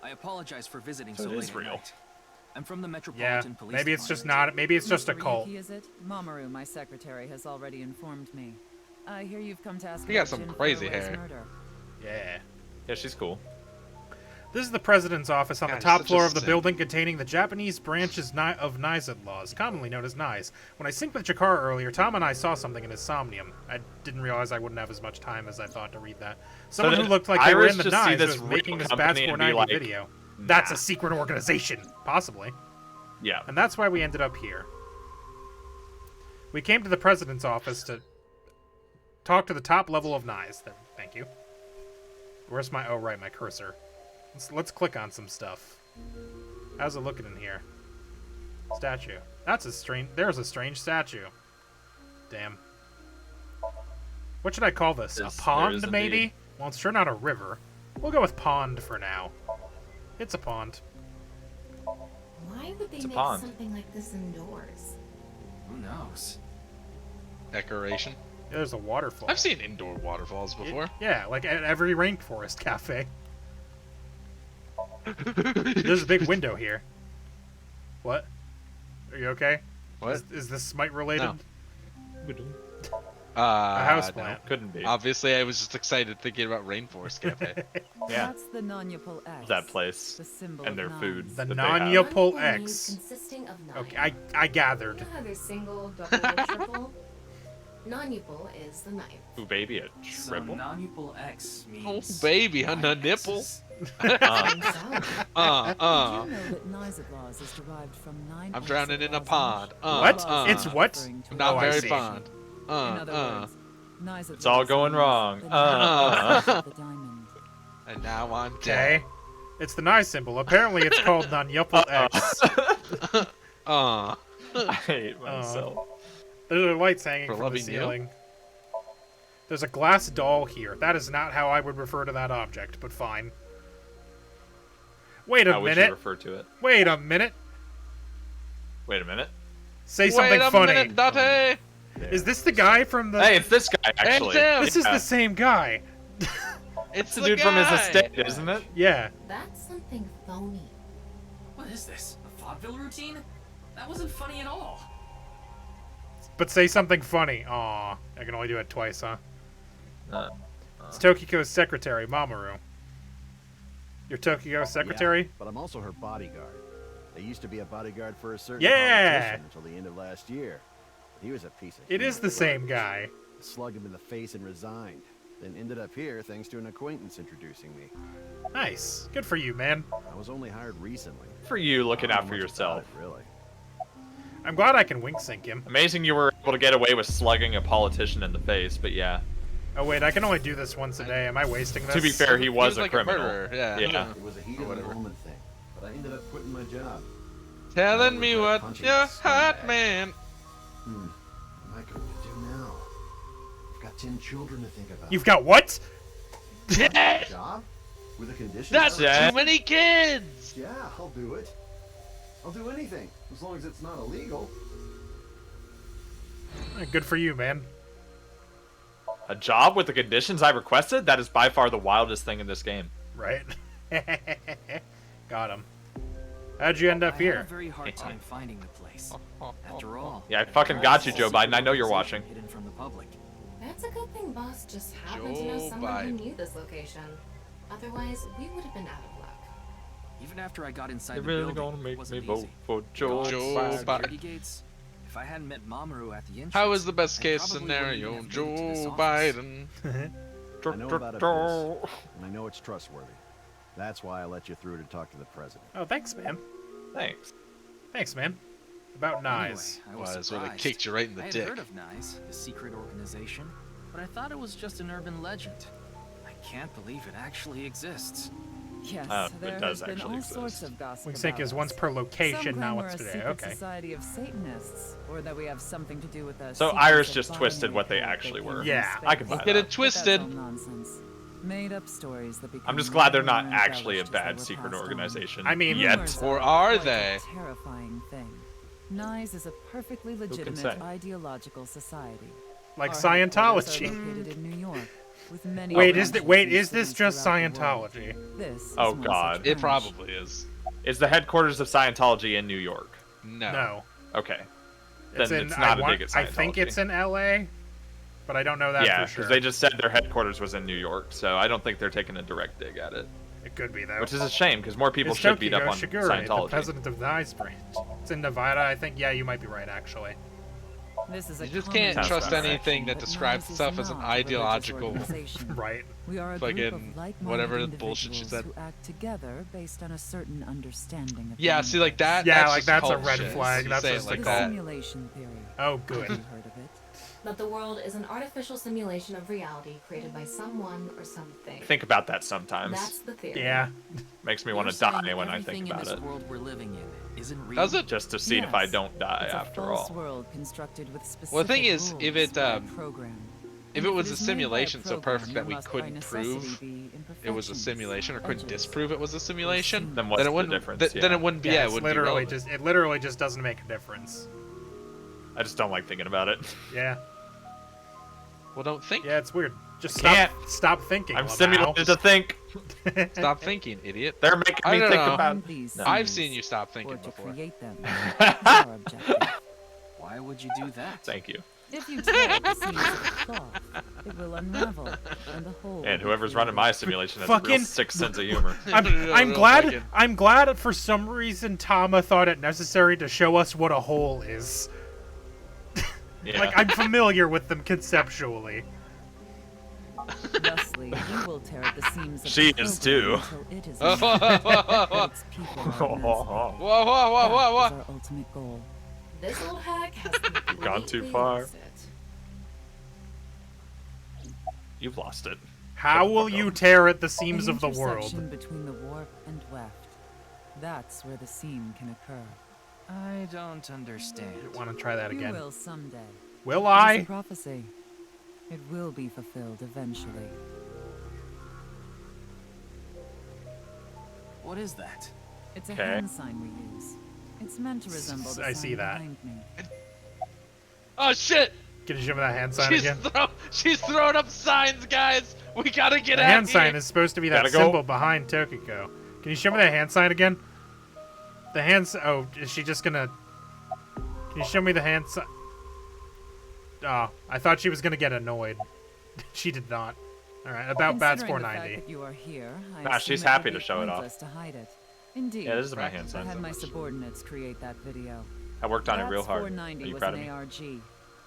I apologize for visiting So so it late is at real. night. I'm from the Yeah. Metropolitan Police Maybe it's just Department. not. Maybe it's just a Mr. cult. Ryuki, is it? Mamoru, my secretary, has already informed me. I hear you've come to ask You got about some Jin crazy Furley's hair. murder. Yeah. Yeah, she's cool. This is the president's office on God, the top such a floor of the simp. building containing the Japanese branches of Nizet Laws, commonly known as NIZE. When I synced with Chikara earlier, Tom and I saw something in his Somnium. I didn't realize I wouldn't have as much time as I thought to read that. Someone who did looked like they were Iris in the just see NIZE this was real making this Bats company and be 490 like, video. That's nah. a secret organization, possibly. Yeah. And that's why we ended up here. We came to the president's office to talk to the top level of NIZE. Thank you. Where's my... Oh, right, my cursor. Let's click on some stuff. How's it looking in here? Statue. That's a strange... There's a strange statue. Damn. What should I call this? There A is pond, maybe? indeed. Well, it's sure not a river. We'll go with pond for now. It's a pond. Why would they It's a make pond. something like this indoors? Who knows? Decoration. There's a waterfall. I've seen indoor waterfalls before. Yeah, like at every rainforest cafe. There's a big window here. What? Are you okay? What? Is this Smite related? No. A houseplant. No. Couldn't be. Obviously, I was just excited thinking about Rainforest Cafe. Yeah. That's the non-Yupal X. That place. The symbol And of their nines. food. The that they have. non-Yupal Nine X. consisting of 9. Okay, I gathered. You know how there's single, double, or triple? Non-Yupal is the 9th. Ooh, baby, a So triple? non-Yupal X Oh, means... baby, on the 9 nipple. X's? Did you know that Nizadlaws is derived from 9 I'm drowning in a X's pond. What? It's what? referring to Not Oh, I very see. fond. In other words, Nizadlaws It's all going means wrong. the nine of the diamond. And now I'm Okay. dead. It's the Nye symbol. Apparently it's called non-Yupal X. Uh, I hate myself. There's lights hanging For from the loving you? ceiling. There's a glass doll here. That is not how I would refer to that object, but fine. Wait a How would you minute. refer to it? Wait a minute. Wait a minute. Say something Wait a funny. minute, Dante! Is this the guy from the... Hey, it's this guy, actually. It's him! This is the same guy. It's the dude from his guy. estate, isn't it? Yeah. That's something phony. What is this? A vaudeville routine? That wasn't funny at all. But say something funny. Aw. I can only do it twice, huh? It's Uh, Tokiko's secretary, Mamoru. You're Tokiko's secretary? Yeah, but I'm also her bodyguard. I used to be a bodyguard for a certain Yeah! politician until the end of last year. He was a piece of It is the same guy. Slugged him in the face and resigned. Then ended up here thanks to an acquaintance introducing me. Nice. Good for you, man. I was only hired recently. For you looking I out don't for know much yourself. about it, really. I'm glad I can wink sync him. Amazing you were able to get away with slugging a politician in the face, but yeah. Oh wait, I can only do this once a day. Am I wasting this? To be fair, he was a like criminal. murderer, yeah. Yeah. It was a heat of the moment thing, but I ended up quitting my job. Telling me what Punching you're a hot, scumbag. man. What am I going to do now? I've got 10 children to think about. You've got what? Job? With a condition? That's Yeah. too many kids! Yeah, I'll do it. I'll do anything, as long as it's not illegal. Good for you, man. A job with the conditions I requested? That is by far the wildest thing in this game. Right? Got him. How'd you end up I had a here? very hard time finding the place. After all, Yeah, I fucking got you, Joe Biden. I know you're watching. hidden from the public. That's a good thing Boss just happened to Joe know someone who Biden. knew this location. Otherwise, we would have been out of luck. Even after I got inside You're the really building, gonna it make me wasn't vote easy. for Joe Joe Guards, Biden. security gates. If I hadn't met Mamoru at the entrance, How is the best I case probably scenario? wouldn't have made it to this Joe office. Biden. I know about a place, and I know it's trustworthy. That's why I let you through to talk to the president. Oh, thanks, man. Thanks. Thanks, man. About Nyes. Anyway, I Well, was so they surprised. kicked you right in the I had dick. heard of Nyes, the secret organization, but I thought it was just an urban legend. I can't believe it actually exists. Yes, It there does has been actually all exist. sorts of gossip Wink sync about is once us. per Some location, now claim what's we're a today. secret Okay. society of Satanists, or that we have something to do with the So secrets Iris of just twisted binary what they code that actually came were. from Yeah, space. I can buy Get it that. twisted. But that's all nonsense. Made up stories that become I'm just glad they're more not and actually a embellished as they bad were secret passed on. organization. I mean- yet. Rumors Or are quite a they? terrifying thing. Nyes is a perfectly legitimate say? ideological society. Like Our headquarters are Scientology. located in New York, with many Wait, branches is in this cities just throughout the world. Scientology? This is Oh, one such God. It branch. probably is. Is the headquarters of Scientology in New York? No. No. Okay. It's Then in, it's not I, a dig at Scientology. I think it's in LA, but I don't know that Yeah, for sure. because they just said their headquarters was in New York, so I don't think they're taking a direct dig at it. It could be, though. Which is a shame, because more people It's should beat up Tokiko on Shigure, Scientology. the president of the Nyes branch. It's in Nevada, I think. Yeah, you might be right, actually. This is a You just common can't Sounds trust about right. anything that but describes Nyes is itself as an not a religious ideological. organization. Right. We are a Fucking group of like-minded whatever the bullshit she individuals said. who act together based on a certain understanding of Yeah, the see, like that. Yeah, that's like just that's a cult red shit. flag, You that's say just it a like the cult. that. simulation theory. Oh, Have good. you heard of it? That the world is an artificial simulation of reality created by someone or something. Think about that sometimes. That's the theory. Yeah. Makes me want to die when I think about it. World we're living in isn't real. Does it? Just to see if I Yes. don't die It's a after false all. world constructed with specific Well, the thing is, if rules it, by a um, program. If And it was a is made by simulation so program, perfect there that we must by couldn't necessity prove be it was a imperfections, simulation or couldn't edges, disprove it was a simulation, Then what's it the wouldn't. difference? Then it wouldn't be. Yeah, it it's wouldn't be literally relevant. just it literally just doesn't make a difference. I just don't like thinking about it. Yeah. Well, don't think. Yeah, it's weird. Just Can't. stop thinking. I'm Lamau. simulated to think. Stop thinking, idiot. They're making me think about. These No. I've scenes, seen you stop thinking or to before. create them. Is our objective. Why would you do that? Thank you. If you tear the seams of the cloth, it will unravel, and the whole. And whoever's running my simulation has a Fucking- real sick sense of humor. I'm glad. I'm glad for some reason Tama thought it necessary to show us what a hole is. Yeah. Like I'm familiar with them conceptually. Thusly, you will tear at the seams of She the is program too. until it is Whoa, whoa, emancipated, whoa, and its people are Whoa, emancipated. whoa, whoa, whoa, whoa! That is our ultimate goal. This old hack has completely Gone too far. lost it. You've lost it. How will you tear at the seams An of the intersection world? between the warp and weft. That's where the seam can occur. I don't understand. I want to try that You again. will someday. Will It is I? a prophecy. It will be fulfilled eventually. What is that? It's a Okay. hand sign we use. It's meant to resemble the I sign see that. behind me. Oh shit! Can you show me that hand sign She's again? she's throwing up signs, guys. We gotta get The out hand of here. sign is supposed to be that Gotta go. symbol behind Tokiko. Can you show me that hand sign again? The hand sign. Oh, is she just gonna? Can you show me the hand sign? Oh, I thought she was gonna get annoyed. She did not. All right, about Bats Considering the fact 490. that you are here, I Nah, assume she's it would happy be to show it off. pointless to hide it. Indeed. Yeah, this is my Correct. hand I sign. had so my much. subordinates create that video. I worked on it real Bats hard. 490 Are you was proud of an me? ARG,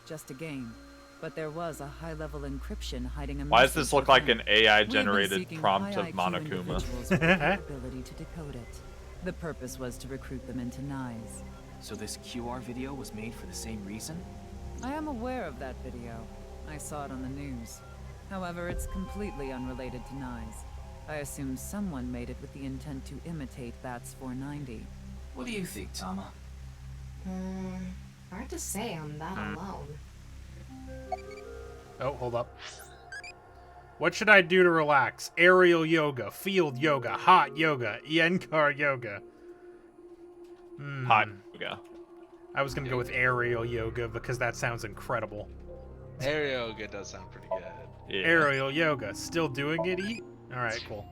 just a game. But there was a high-level encryption hiding a Why does message this look like within. an We have been AI-generated seeking prompt high of IQ Monokuma? individuals with the ability to decode it. The purpose was to recruit them into NICE. So this QR video was made for the same reason? I am aware of that video. I saw it on the news. However, it's completely unrelated to NICE. I assume someone made it with the intent to imitate Bats 490. What do you think, Tama? Hard to say I'm that alone. Oh, hold up. What should I do to relax? Aerial yoga, field yoga, hot yoga, Iyengar yoga. Hot yoga. I was gonna go with aerial yoga because that sounds incredible. Aerial yoga does sound pretty good. Yeah. Aerial yoga, still doing it? All right, cool.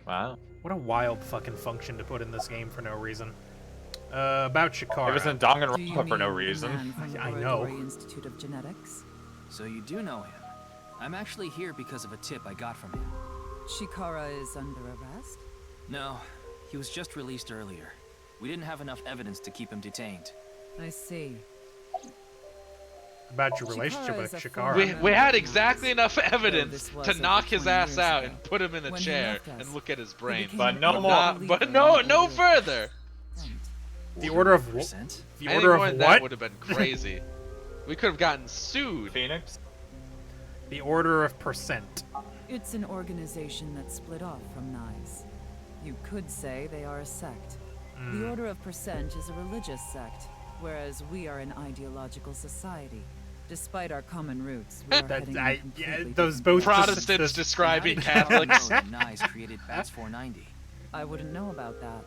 Wow. What a wild fucking function to put in this game for no reason. About Chikara. It was in Do you Danganronpa for no mean the reason. man from the I know. Orodori Institute of Genetics? So you do know him. I'm actually here because of a tip I got from him. Chikara is under arrest? No, he was just released earlier. We didn't have enough evidence to keep him detained. I see. About your relationship Chikara with is a Chikara. We had exactly enough evidence this was to over knock his 20 ass years out ago. and put him in a When he chair left us, and look at his he brain. became But a no more. believer But in no, the no order further. The order of what? Percent? The Anything order more of than that what? would have been crazy. We could have gotten sued. Phoenix? The order of percent. It's an organization that split off from NICE. You could say they are a sect. The Order of Percent is a religious sect, whereas we are an ideological society. Despite our common roots, we are heading in completely those different both Protestants just- describing How do you know Catholics. that Nyes created Bats 490? I wouldn't know about that.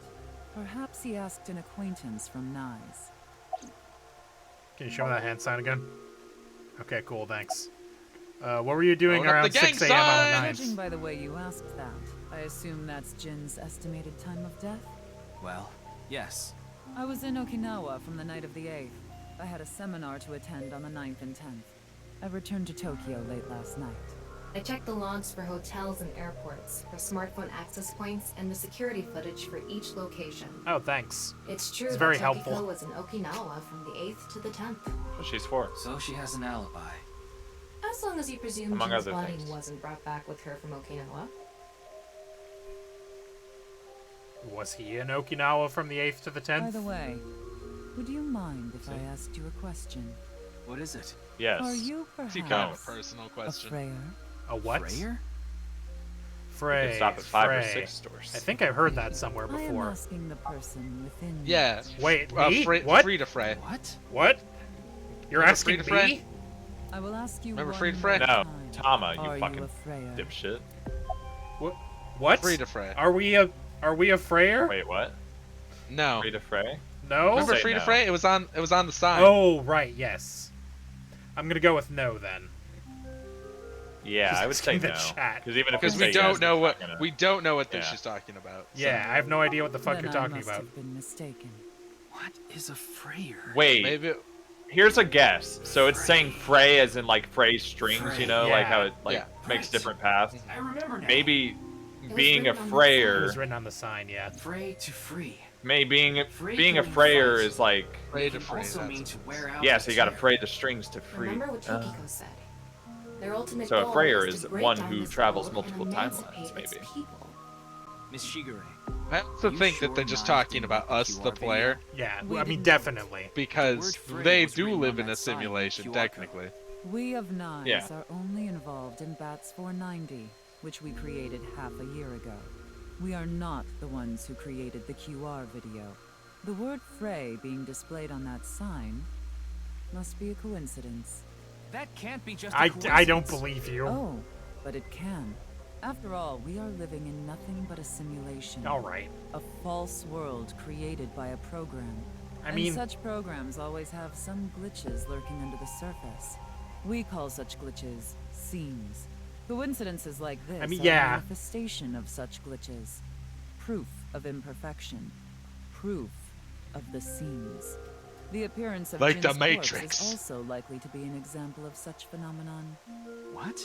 Perhaps he asked an acquaintance from NICE. Can you show me that hand sign again? Okay, cool, thanks. What were you doing Throwing up around the gang 6 a.m. on the sign! 9th? Judging by the way you asked that, I assume that's Jin's estimated time of death? Well, yes. I was in Okinawa from the night of the 8th. I had a seminar to attend on the 9th and 10th. I returned to Tokyo late last night. I checked the logs for hotels and airports, for smartphone access points, and the security footage for each location. Oh, thanks. It's true It's that very Tokiko helpful. was in Okinawa from the 8th to the 10th. What she's for? So she has an alibi. As long as you presume Among Jin's other body things. wasn't brought back with her from Okinawa. Was he in Okinawa from the 8th to the 10th? By the way, would you mind if I asked you a question? What is it? Yes. Are you It's kind of perhaps a personal a question. Freya? A what? Freyer? Frey. You can stop at 5 or Frey. 6 stores. I think I've heard that somewhere I am before. asking the person within you. Yeah. Wait, me? Free, What? Free to Frey. What? What? You're Remember asking Free to Frey? me? I will ask you Remember one Free to more Frey? No, time. Tama, you Are fucking a Freya? dipshit. What? Free to Frey. Are we a Freyer? Wait, what? No. Free to Frey? No? Remember Say Free to no. Frey? It was on the sign. Oh, right, yes. I'm gonna go with no then. Yeah, Just I would say asking no. the chat. Because even if Because we we say don't yes, know it's what not gonna- we don't know what Yeah. she's talking about. Yeah, I have no idea what the fuck Then you're I talking must about. have been mistaken. What is a Freyr? Wait, Maybe here's a guess. So it's saying Frey as in like Frey strings, you know, like how it like Yeah. makes different paths. I remember now. Maybe was being a written on the It Freyer, was written on the sign, yeah. Frey to free. maybe Frey being a can Freyer fight. is like, Frey It to can free. also That's mean it. to wear out. yeah, and so you gotta tear. fray the strings to free. Remember what Tokiko said? Their ultimate So a goal Freyer is is to break one down who this travels world multiple and timelines, emancipate its maybe. people. Miss Shigure. I also You think that sure they're just Knives talking didn't about make the us, the QR player, Yeah, We I mean, didn't- definitely. because The word they was do written live on in a that sign with the simulation, QR code. technically. We of Knives Yeah. are only involved in Bats 490, which we created half a year ago. We are not the ones who created the QR video. The word Frey being displayed on that sign must be a coincidence. That can't be just a I don't coincidence. believe you. Oh, but it can. After all, we are living in nothing but a simulation. Alright. A false world created by a program. I And mean, such programs always have some glitches lurking under the surface. We call such glitches seams. Coincidences like this I mean, are yeah. a manifestation of such glitches. Proof of imperfection. Proof of the seams. The appearance of Like the Jin's corpse Matrix. is also likely to be an example of such phenomenon. What?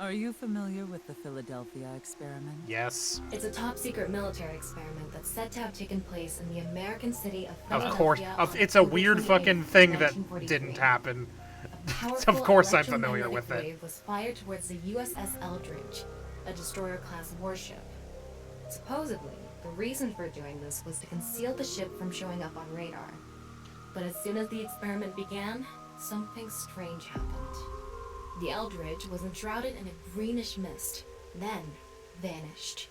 Are you familiar with the Philadelphia experiment? yes. It's a top secret military experiment that's said to have taken place in the American city of Of Philadelphia. course. on It's a October weird 28th, fucking thing that 1943. didn't happen. A powerful Of course I'm familiar electromagnetic with it. wave was fired towards the USS Eldridge, a destroyer-class warship. Supposedly, the reason for doing this was to conceal the ship from showing up on radar. But as soon as the experiment began, something strange happened. The Eldridge was enshrouded in a greenish mist, then vanished.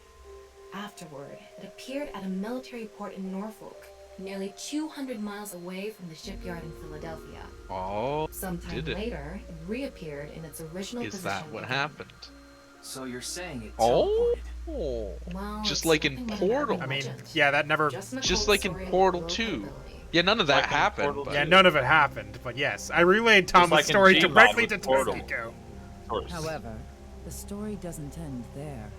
Afterward, it appeared at a military port in Norfolk, nearly 200 miles away from the shipyard in Philadelphia. Oh, Sometime did it? later, it reappeared in its original Is position. that what again. happened? So you're saying it Oh, teleported? Well, just it's like in nothing but an Portal. urban I mean, legend. yeah, that never. Just an Just occult like in story of Portal low 2. probability. Yeah, none of that Like in happened. Portal But Yeah, none of it happened, but yes, I relayed Thomas' like in story Gmod directly with to Portal. Tokiko. Of course. However, the story doesn't end there.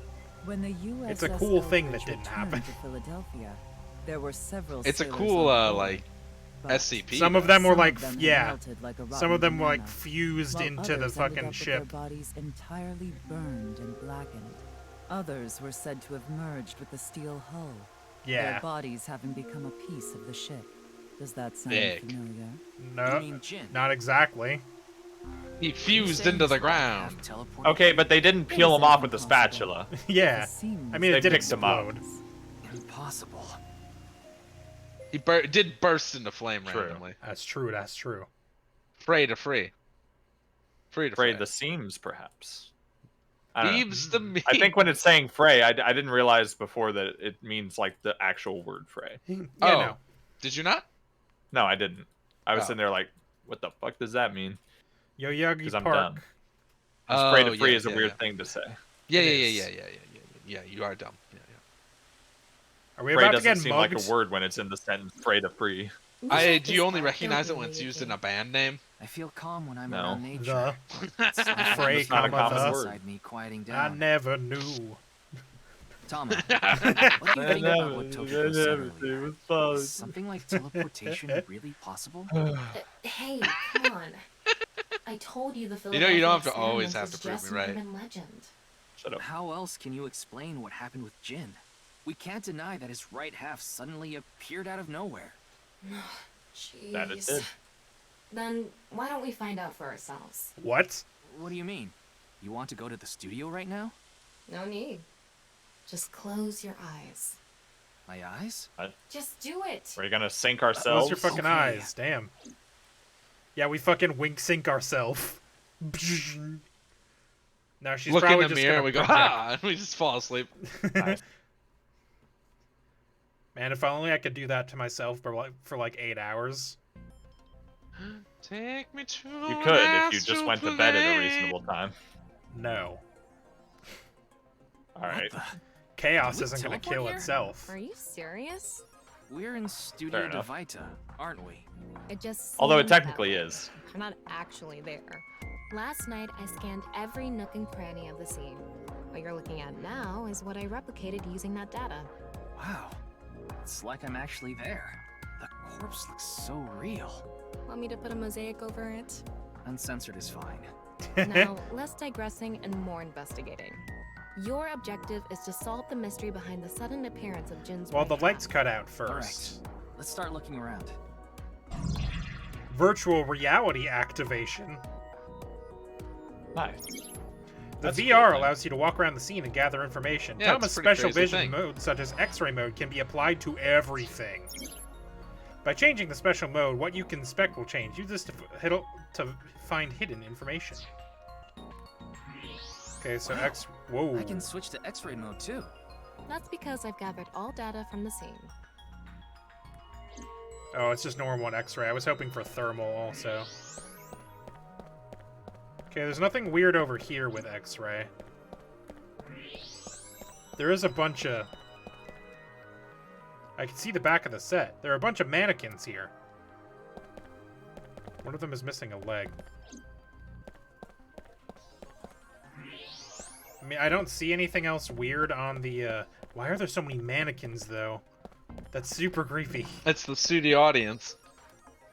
When the USS It's a cool thing Eldridge that didn't returned happen. to Philadelphia, there were several it's a sailors cool, on board, like, but SCP. Some of them were some like, of them had yeah. melted like a Some rotten of them were like banana, fused while into the others ended fucking up with ship. Their bodies entirely burned and blackened. Others were said to have merged with the steel hull. Yeah. Their bodies having become a piece of the ship. Does that sound Big. familiar? No, You mean Jin? not exactly. He fused into the ground. Have teleported? Okay, but they didn't peel him off with a spatula. Yeah. The seams I mean, They it did picked him up. explode. Impossible. He did burst into flame True. randomly. That's true. That's true. Frey to free. Free to Fray free. the seams, perhaps. I don't know. Leaves the meat. I think when it's saying fray, I didn't realize before that it means like the actual word fray. Yeah, Oh. no. Did you not? No, I didn't. I was Oh. sitting there like, what the fuck does that mean? Yoyogi Because I'm Park. dumb. 'Cause fray to free yeah, is a yeah, weird yeah. thing to say. Yeah, It yeah, is. yeah. You are dumb. Yeah, Are we Fray about to doesn't get seem mugged? like a word when it's in the sentence fray to free. yeah. Do you only recognize it when it's used in a band name? I feel calm when I'm No. around nature. The Fray, It's not a comma, common the. word. Inside me quieting I down. never knew. Tama, what do you think about what Tokiko said earlier? Is something like teleportation really possible? Hey, come on. I told you the You Philadelphia know, you don't have to always experiment have was to prove just me an right. urban legend. Shut up. How else can you explain what happened with Jin? We can't deny that his right half suddenly appeared out of nowhere. Jeez. That it did. Then why don't we find out for ourselves? What? What do you mean? You want to go to the studio right now? No need. Just close your eyes. My eyes? Just do it. We're gonna sink Close ourselves. your fucking Okay. eyes. Damn. Yeah, we fucking wink sync ourselves. Now she's Look in probably the just mirror gonna and we go, project. ha! And we just fall asleep. Man, if only I could do that to myself for like 8 hours. Take me to You could if you just went to bed at a reasonable time. No. All right. Chaos Did we isn't gonna teleport kill here? itself. Are you serious? We're in Studio Fair enough. Devita, aren't we? It just Although it seems that technically way. is. I'm not actually there. Last night, I scanned every nook and cranny of the scene. What you're looking at now is what I replicated using that data. Wow. It's like I'm actually there. The corpse looks so real. Want me to put a mosaic over it? Uncensored is fine. Now, less digressing and more investigating. Your objective is to solve the mystery behind the sudden appearance of Jin's Well, the right lights half. cut out first. Alright, let's start looking around. Virtual reality activation. Nice. The That's a VR cool thing. allows you to walk around the scene and gather information. Yeah, Thomas' it's a pretty special crazy vision thing. mode, such as X-ray mode, can be applied to everything. By changing the special mode, what you can inspect will change. Use this to find hidden information. Okay, so Wow. Whoa. I can switch to X-ray mode too. That's because I've gathered all data from the scene. Oh, it's just normal and X-ray. I was hoping for thermal also. Okay, there's nothing weird over here with X-ray. There is a bunch of... I can see the back of the set. There are a bunch of mannequins here. One of them is missing a leg. I mean, I don't see anything else weird on the... Why are there so many mannequins, though? That's super creepy. It's the studio audience.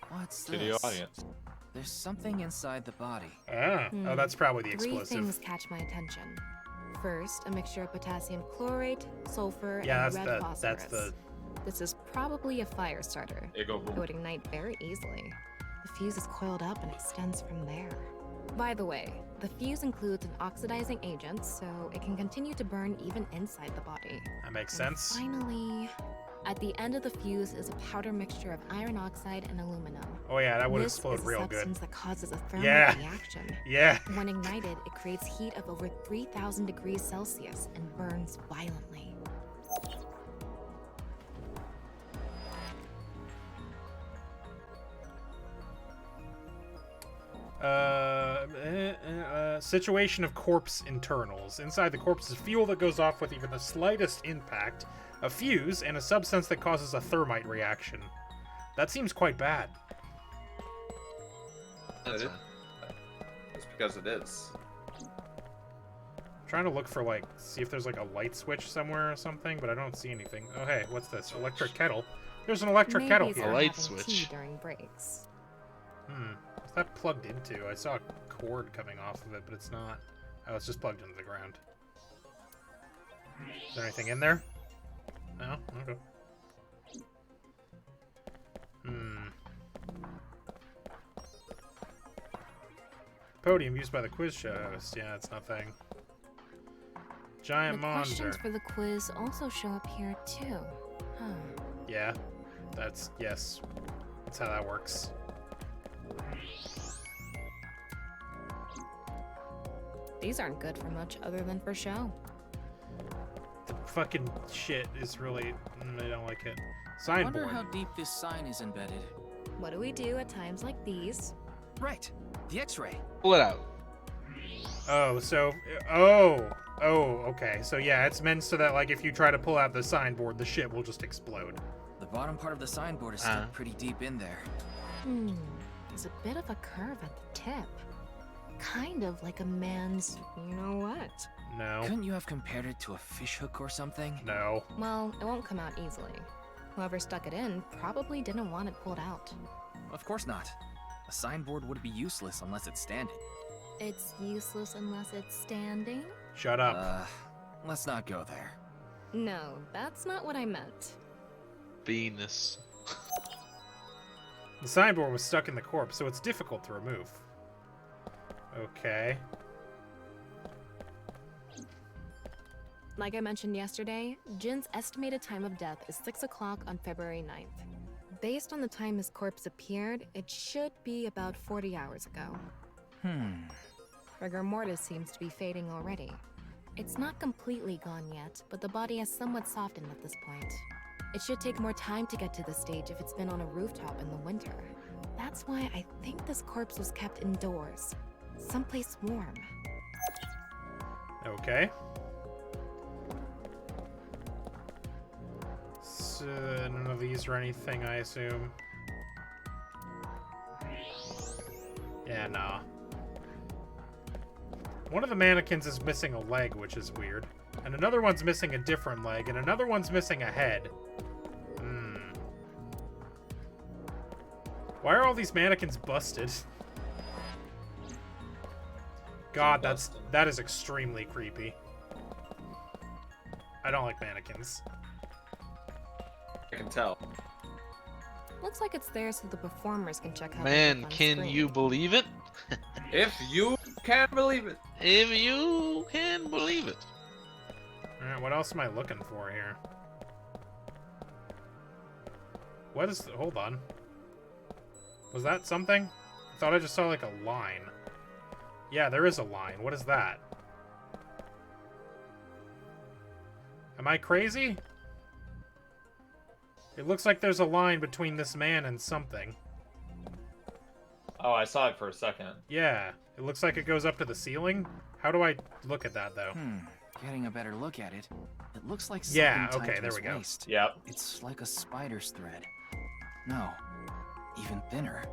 What's Studio this? audience. There's something inside the body. Ah. Oh, that's probably the Three explosive. things catch my attention. First, a mixture of potassium chlorate, sulfur, Yeah, and that's red the... phosphorus. That's the... This is probably a fire starter. There you go, It boom. would ignite very easily. The fuse is coiled up and extends from there. By the way, the fuse includes an oxidizing agent, so it can continue to burn even inside the body. That makes And sense. finally, at the end of the fuse is a powder mixture of iron oxide and aluminum. Oh yeah, that would This explode is a real good. substance that causes a thermal Yeah. reaction. Yeah. When ignited, it creates heat of over 3,000 degrees Celsius and burns violently. Situation of corpse internals. Inside the corpse is fuel that goes off with even the slightest impact, a fuse, and a substance that causes a thermite reaction. That seems quite bad. That's It fine. Just because it is. Trying to look for, like, see if there's, like, a light switch somewhere or something, but I don't see anything. Oh, hey, what's this? Electric kettle. There's an electric Maybe kettle it's here. for light having switch. tea during breaks. What's that plugged into? I saw a cord coming off of it, but it's not. Oh, it's just plugged into the ground. Is there anything in there? No? Okay. Podium used by the quiz show host. Yeah, it's nothing. Giant The questions monitor. for the quiz also show up here too. Huh. Yeah. Yes. That's how that works. These aren't good for much other than for show. The fucking shit is really... I don't like it. I wonder Signboard. how deep this sign is embedded. What do we do at times like these? Right, the X-ray. Pull it out. Oh, so... Oh, okay. So yeah, it's meant so that, like, if you try to pull out the signboard, the shit will just explode. The bottom part of the signboard is still pretty deep in there. There's a bit of a curve at the tip. Kind of like a man's you-know-what. No. Couldn't you have compared it to a fish hook or something? No. Well, it won't come out easily. Whoever stuck it in probably didn't want it pulled out. Of course not. A signboard would be useless unless it's standing. It's useless unless it's standing? Shut up. Let's not go there. No, that's not what I meant. Venus. The signboard was stuck in the corpse, so it's difficult to remove. Okay. Like I mentioned yesterday, Jin's estimated time of death is 6 o'clock on February 9th. Based on the time his corpse appeared, it should be about 40 hours ago. Rigor mortis seems to be fading already. It's not completely gone yet, but the body has somewhat softened at this point. It should take more time to get to this stage if it's been on a rooftop in the winter. That's why I think this corpse was kept indoors, someplace warm. Okay. So, none of these or anything, I assume. Yeah, nah. One of the mannequins is missing a leg, which is weird. And another one's missing a different leg, and another one's missing a head. Why are all these mannequins busted? God, that is extremely creepy. I don't like mannequins. I can tell. Looks like it's there so the performers can check out. Man, can you believe it? If you can believe it. If you can believe it. Alright, what else am I looking for here? What is... Hold on. Was that something? I thought I just saw, like, a line. Yeah, there is a line. What is that? Am I crazy? It looks like there's a line between this man and something. Oh, I saw it for a second. Yeah, it looks like it goes up to the ceiling. How do I look at that, though? Getting a better look at it. It looks like something Yeah, tied okay, to there his we go. waist. Yep. It's like a spider's thread. No, even thinner.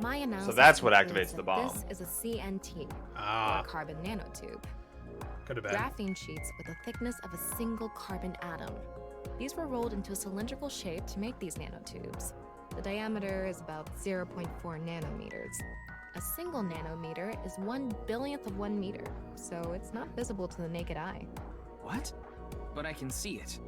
My analysis So that's what indicates activates the that bomb. This is a CNT, Ah. or carbon nanotube. Could have been. Graphene sheets with a thickness of a single carbon atom. These were rolled into a cylindrical shape to make these nanotubes. The diameter is about 0.4 nanometers. A single nanometer is 1/1000th of 1 meter, so it's not visible to the naked eye. What? But I can see it.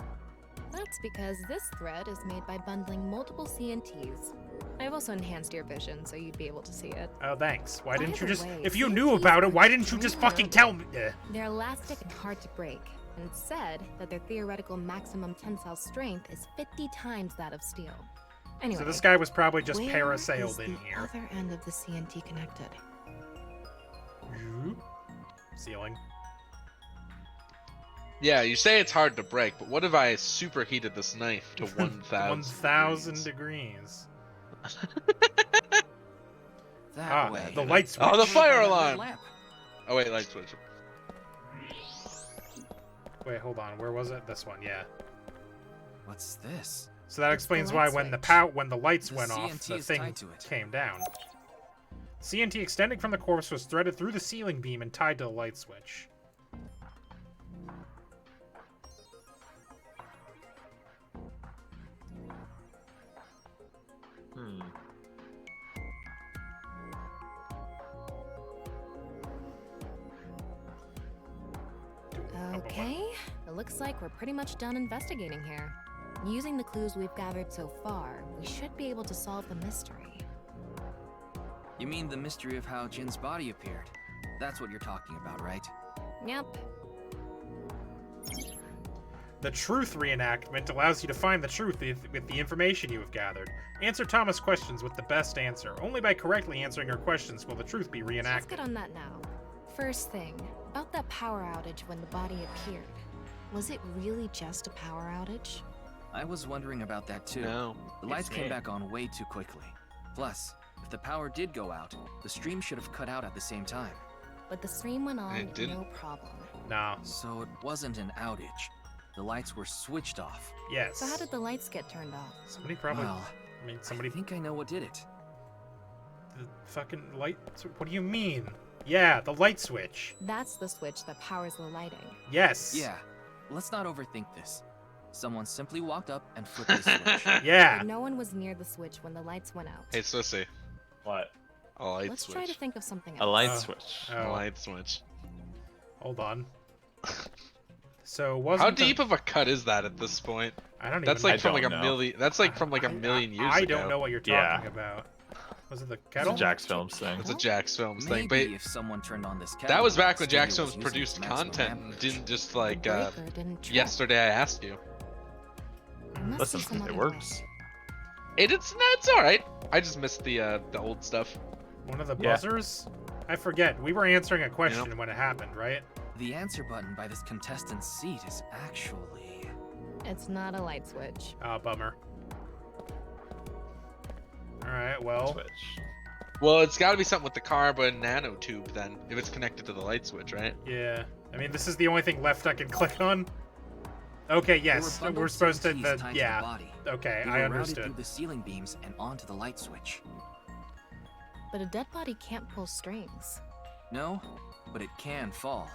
That's because this thread is made by bundling multiple CNTs. I've also enhanced your vision so you'd be able to see it. Oh, thanks. Why didn't you Either just... way, If you CNTs knew about it, why didn't you are just fucking tell me? They're elastic and hard to break, and it's said that their theoretical maximum tensile strength is 50 times that of steel. Anyway, So this guy was probably just where parasailed is in the here. other end of the CNT connected? Ceiling. Yeah, you say it's hard to break, but what if I superheated this knife to 1,000? 1,000 degrees. That way. The light switch. Oh, the fire That alarm! lamp. Oh wait, light switch. Wait, hold on. Where was it? This one, yeah. What's this? So that It's the explains why light when the lights The went off, CNT the is thing tied to it. came down. CNT extending from the corpse was threaded through the ceiling beam and tied to the light switch. Okay, it looks like we're pretty much done investigating here. Using the clues we've gathered so far, we should be able to solve the mystery. You mean the mystery of how Jin's body appeared? That's what you're talking about, right? Yep. The truth reenactment allows you to find the truth with the information you have gathered. Answer Thomas' questions with the best answer. Only by correctly answering her questions will the truth be Let's reenacted. get on that now. First thing, about that power outage when the body appeared. Was it really just a power outage? I was wondering about that too. No. The lights It's came me. back on way too quickly. Plus, if the power did go out, the stream should have cut out at the same time. But the stream went on, It didn't. no problem. No. So it wasn't an outage. The lights were switched off. Yes. So how did the lights get turned off? Somebody probably... Well, I mean, somebody... I think I know what did it. The fucking light... What do you mean? Yeah, the light switch. That's the switch that powers the lighting. Yes. Yeah, let's not overthink this. Someone simply walked up and flipped the switch. Yeah. But no one was near the switch when the lights went out. Hey, Sissy. What? A light Let's switch. try to think of something else. A light Oh. switch. A Oh, light switch. hold on. So wasn't How the- deep of a cut is that at this point? I don't That's even like I from like a don't know. million. That's like from like a million years I ago. don't know what you're Yeah. talking about. Was it the It's a kettle? Jack's Films thing. It's a Jack's Films thing, Maybe but if someone turned on this that was back when studio Jack's was Films using produced maximum content and amperage. didn't just The like breaker didn't trip. yesterday I asked you. There must be Listen, some it other works. way. It's all right. I just missed the old stuff. One of the Yeah. buzzers? I forget. We were answering a question when it happened, right? The answer button by this contestant's seat is actually... It's not a light switch. Ah, bummer. Alright, well... Switch. Well, it's got to be something with the carbon nanotube then, if it's connected to the light switch, right? Yeah. I mean, this is the only thing left I can click on. Okay, yes. They were We're bundled supposed to... CNTs tied to yeah. the body. Okay, They I were routed understood. through the ceiling beams and onto the light switch. But a dead body can't pull strings. No, but it can fall.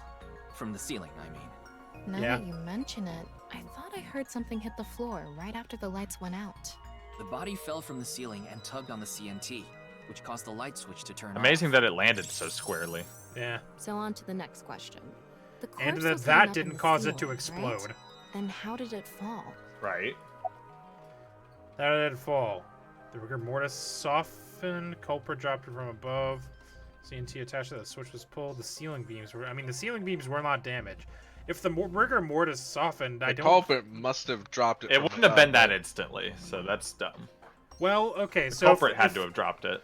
From the ceiling, I mean. Now Yeah. that you mention it, I thought I heard something hit the floor right after the lights went out. The body fell from the ceiling and tugged on the CNT, which caused the light switch to turn Amazing off. that it landed so squarely. Yeah. So on to the next question. The And corpse that was hung up in didn't the cause it to ceiling, explode. right? Then how did it fall? Right. How did it fall? The rigor mortis softened. Culprit dropped it from above. CNT attached to the switch was pulled. The ceiling beams were. I mean, the ceiling beams were not damaged. If the rigor mortis softened, I The don't. culprit must have dropped it. It from wouldn't have above, been that right? instantly, so that's dumb. Well, okay, The so culprit if, had to have dropped it.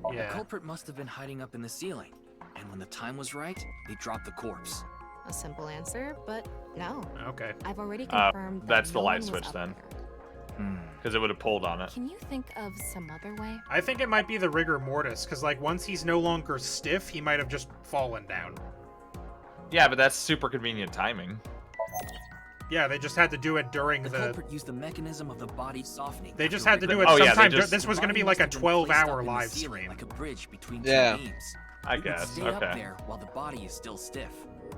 The Yeah. culprit must have been hiding up in the ceiling, and when the time was right, they dropped the corpse. A simple answer, but no. Okay. I've already confirmed that That's the no light one was switch up then. there. Because it would have pulled on it. Can you think of some other way? I think it might be the rigor mortis, because like once he's no longer stiff, he might have just fallen down. Yeah, but that's super convenient timing. Yeah, they just had to do it during The the. culprit used the mechanism of the body softening. They just after had to do rigor it Oh, yeah, sometime. they just- This was going to be The like a body must have been placed 12-hour up in the live ceiling, stream. like a bridge between Yeah. two beams. I It guess. would stay up Okay. there while the body is still stiff.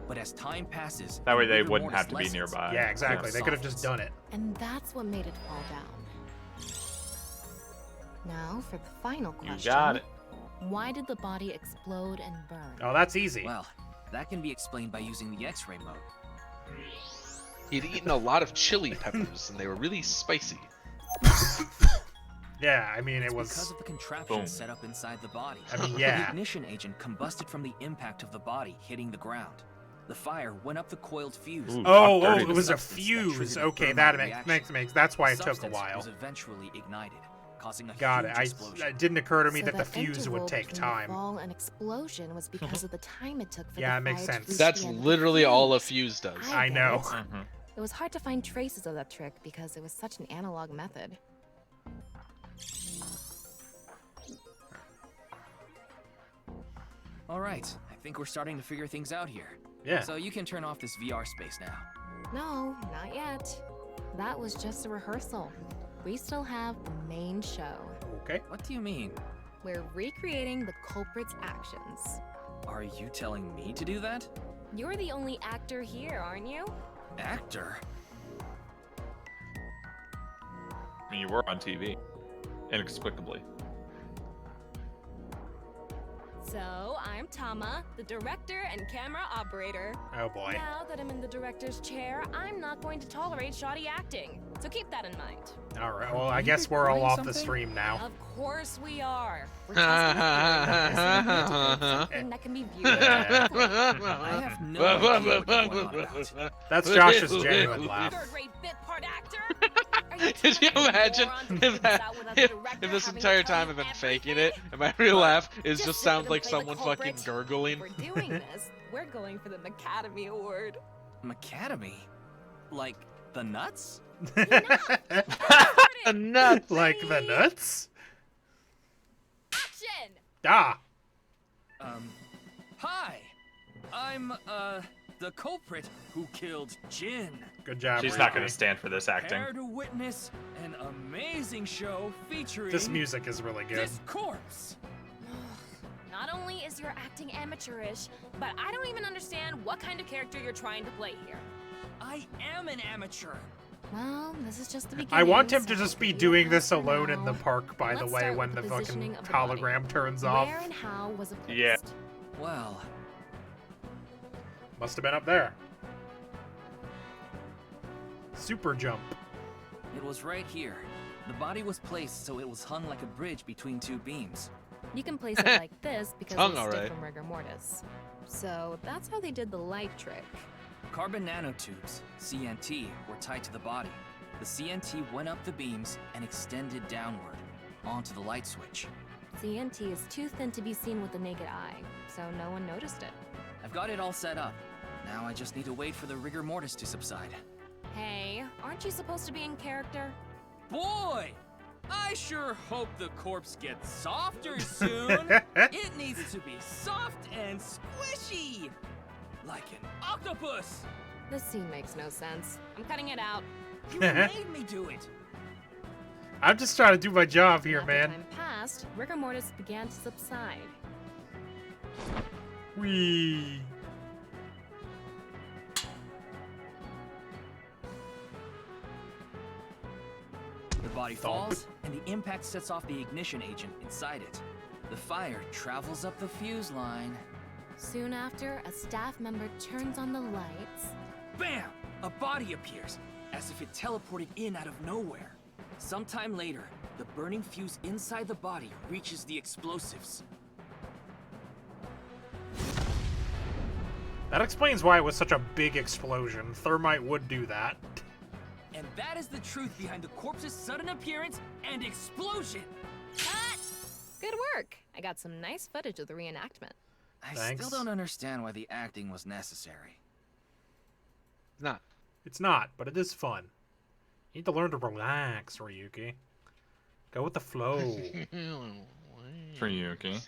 But as time passes, That way the they rigor wouldn't mortis have to be lessens. nearby. Yeah, exactly. They could have just done it. And that's what made it fall down. Now for the final You question. got it. Why did the body explode and burn? Oh, that's easy. Well, that can be explained by using the X-ray mode. He'd eaten a lot of chili peppers, and they were really spicy. Yeah, I mean, it It's was. because of the contraption Boom. set up inside the body. I mean, The yeah. ignition agent combusted from the impact of the body hitting the ground. The fire went up the coiled fuse. Ooh, Oh, Talk dirty it to was a substance that fuse. triggered a Okay, thermal that reaction. makes. That's why it The took a substance while. was eventually ignited, causing a Got huge it. explosion. It didn't occur to me So that the fuse interval would take between the time. fall and explosion was because of the time it took for Yeah, the it makes fire to sense. reach That's the end of the literally all a fuse. fuse does. I get know. it. Mhm. It was hard to find traces of that trick because it was such an analog method. All right, I think we're starting to figure things out here. Yeah. So you can turn off this VR space now. No, not yet. That was just a rehearsal. We still have the main show. Okay. What do you mean? We're recreating the culprit's actions. Are you telling me to do that? You're the only actor here, aren't you? Actor? I mean, you were on TV. Inexplicably. So, I'm Tama, the director and camera operator. Oh boy. Now that I'm in the director's chair, I'm not going to tolerate shoddy acting. So keep that in mind. All right. Well, I you guess we're all recording off the something? stream now. Of course we are. We're testing something that can be viewed. I have no idea what you're going on about. That's Josh's genuine laugh. Third-rate bit part actor. Could you imagine if this entire time I've been faking it, and my real laugh is just sounds like someone fucking gurgling? We're doing this. We're going for the Academy Award. Macadamy? Like the nuts? Nuts. Like the nuts? Action! Ah. Hi! I'm, the culprit who killed Jin. Good job. She's not going Ryuki. to stand for this acting. Prepare to witness an amazing show featuring This music is really good. this corpse. Not only is your acting amateurish, but I don't even understand what kind of character you're trying to play here. I am an amateur. Well, this is just the beginning. I want him to so just be you doing have this for alone in the now. park, by the Let's way, start when with the the fucking positioning of the body. hologram turns off. Where and how was it placed? Yeah. Well, Must have been up there. Super jump. it was right here. The body was placed so it was hung like a bridge between two beams. You can place it like this because Hung it's stiff alright. from rigor mortis. So that's how they did the light trick. Carbon nanotubes, CNT, were tied to the body. The CNT went up the beams and extended downward, onto the light switch. CNT is too thin to be seen with the naked eye, so no one noticed it. I've got it all set up. Now I just need to wait for the rigor mortis to subside. Hey, aren't you supposed to be in character? Boy! I sure hope the corpse gets softer soon. It needs to be soft and squishy. Like an octopus. This scene makes no sense. I'm cutting it out. You made me do it. I'm just trying to do my job here, After man. time passed, rigor mortis began to subside. Whee! The body falls, and the impact sets off the ignition agent inside it. The fire travels up the fuse line. Soon after, a staff member turns on the lights. Bam! A body appears, as if it teleported in out of nowhere. Sometime later, the burning fuse inside the body reaches the explosives. That explains why it was such a big explosion. Thermite would do that. And that is the truth behind the corpse's sudden appearance and explosion. Cut! Good work. I got some nice footage of the reenactment. I Thanks. still don't understand why the acting was necessary. Not. It's not, but it is fun. You need to learn to relax, Ryuki. Go with the flow. Ryuki.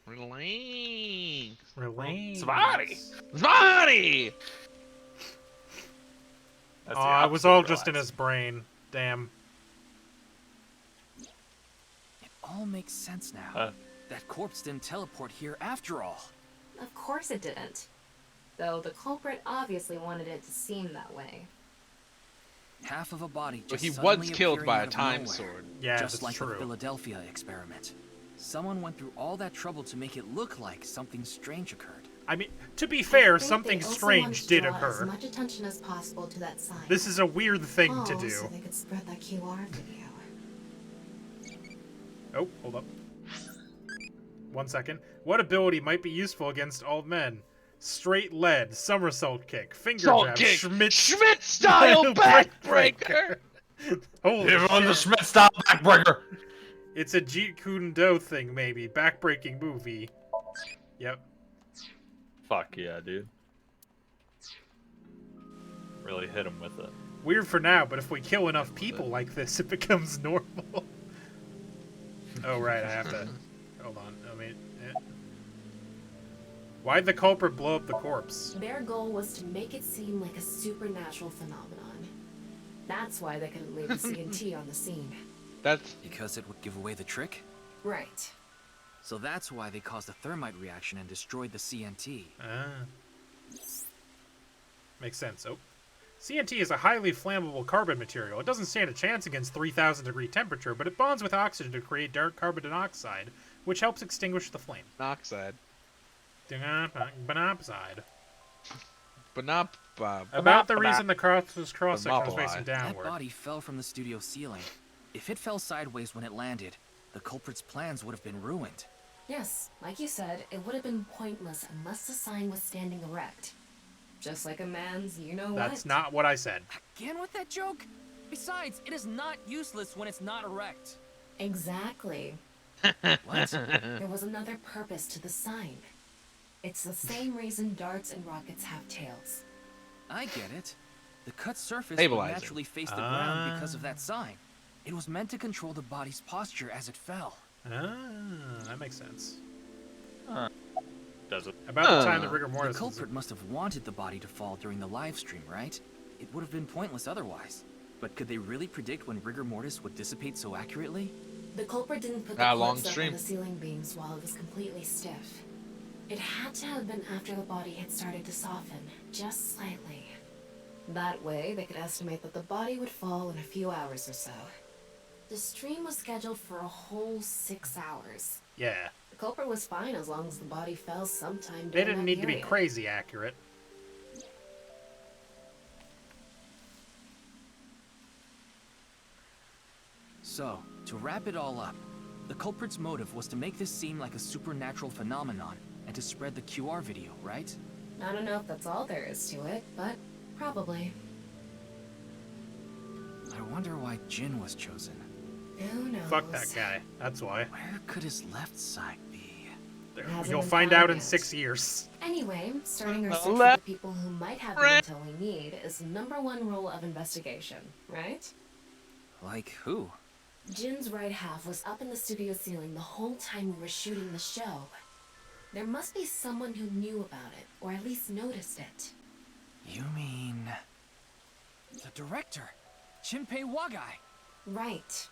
Relax. Relax. Svarty! Svarty! That's Oh, it was all just in his brain. Damn. It all makes sense now. That corpse didn't teleport here after all. Of course it didn't. Though the culprit obviously wanted it to seem that way. Half of a body But just he was suddenly killed appearing by out a of time nowhere. sword. Yeah, Just that's like true. the Philadelphia experiment. Someone went through all that trouble to make it look like something strange occurred. I mean, to be fair, I think something they also strange wanted to did draw As occur. much attention as possible to that sign. This is a weird thing to Oh, do. so they could spread that QR video. Oh, hold up. 1 second. What ability might be useful against all men? Straight lead, somersault kick, finger Salt jab, kick, Schmidt style backbreaker. Holy Give him the shit. Schmidt style backbreaker. It's a Jeet Kune Do thing, maybe. Backbreaking movie. Yep. Fuck yeah, dude. Really hit him with it. Weird for now, but if we kill enough people like this, it becomes normal. Oh, right, I have to... Hold on, I mean... Why'd the culprit blow up the corpse? Their goal was to make it seem like a supernatural phenomenon. That's why they couldn't leave the CNT on the scene. That's because it would give away the trick? Right. So that's why they caused a thermite reaction and destroyed the CNT. Ah. Makes sense. Oh. CNT is a highly flammable carbon material. It doesn't stand a chance against 3,000 degree temperature, but it bonds with oxygen to create dark carbon dioxide, which helps extinguish the flame. Monoxide. Monoxide. About the reason the cross's cross-section was facing That downward. body fell from the studio ceiling. If it fell sideways when it landed, the culprit's plans would have been ruined. Yes, like you said, it would have been pointless unless the sign was standing erect. Just like a man's you-know-what. That's not what I said. Again with that joke? Besides, it is not useless when it's not erect. Exactly. What? There was another purpose to the sign. It's the same reason darts and rockets have tails. I get it. The cut surface would Stabilizer. naturally face the ground because of that sign. It was meant to control the body's posture as it fell. Ah, that makes sense. Does it? About the time the rigor The mortis... culprit must have wanted the body to fall during the live stream, right? It would have been pointless otherwise. But could they really predict when rigor mortis would dissipate so accurately? The culprit didn't put the long corpse up stream. on the ceiling beams while it was completely stiff. It had to have been after the body had started to soften, just slightly. That way, they could estimate that the body would fall in a few hours or so. The stream was scheduled for a whole 6 hours. Yeah. The culprit was fine as long as the body fell sometime They during didn't that need to be period. crazy accurate. So, to wrap it all up, the culprit's motive was to make this seem like a supernatural phenomenon and to spread the QR video, right? I don't know if that's all there is to it, but probably. I wonder why Jin was chosen. Who knows? Fuck that guy. That's why. Where could his left side be? Hasn't You'll been find found out in yet. 6 years. Anyway, starting our The search for the left people who might have the intel we need is the #1 rule of investigation, right? Like who? Jin's right half was up in the studio ceiling the whole time we were shooting the show. There must be someone who knew about it, or at least noticed it. You mean... the director, SHINPEI Wagai. Right.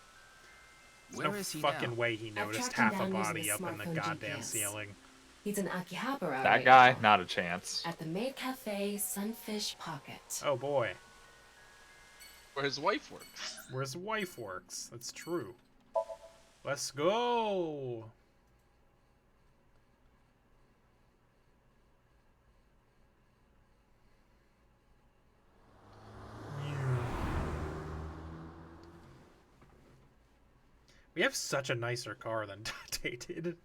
Where no is he fucking now? way he I've noticed tracked him half a down using body the up in the smartphone goddamn GPS. ceiling. He's an Akihabara. That guy, not a chance. At the maid cafe Sunfish Pocket. Oh boy. Where his wife works. Where his wife works. That's true. Let's go. We have such a nicer car than Date did.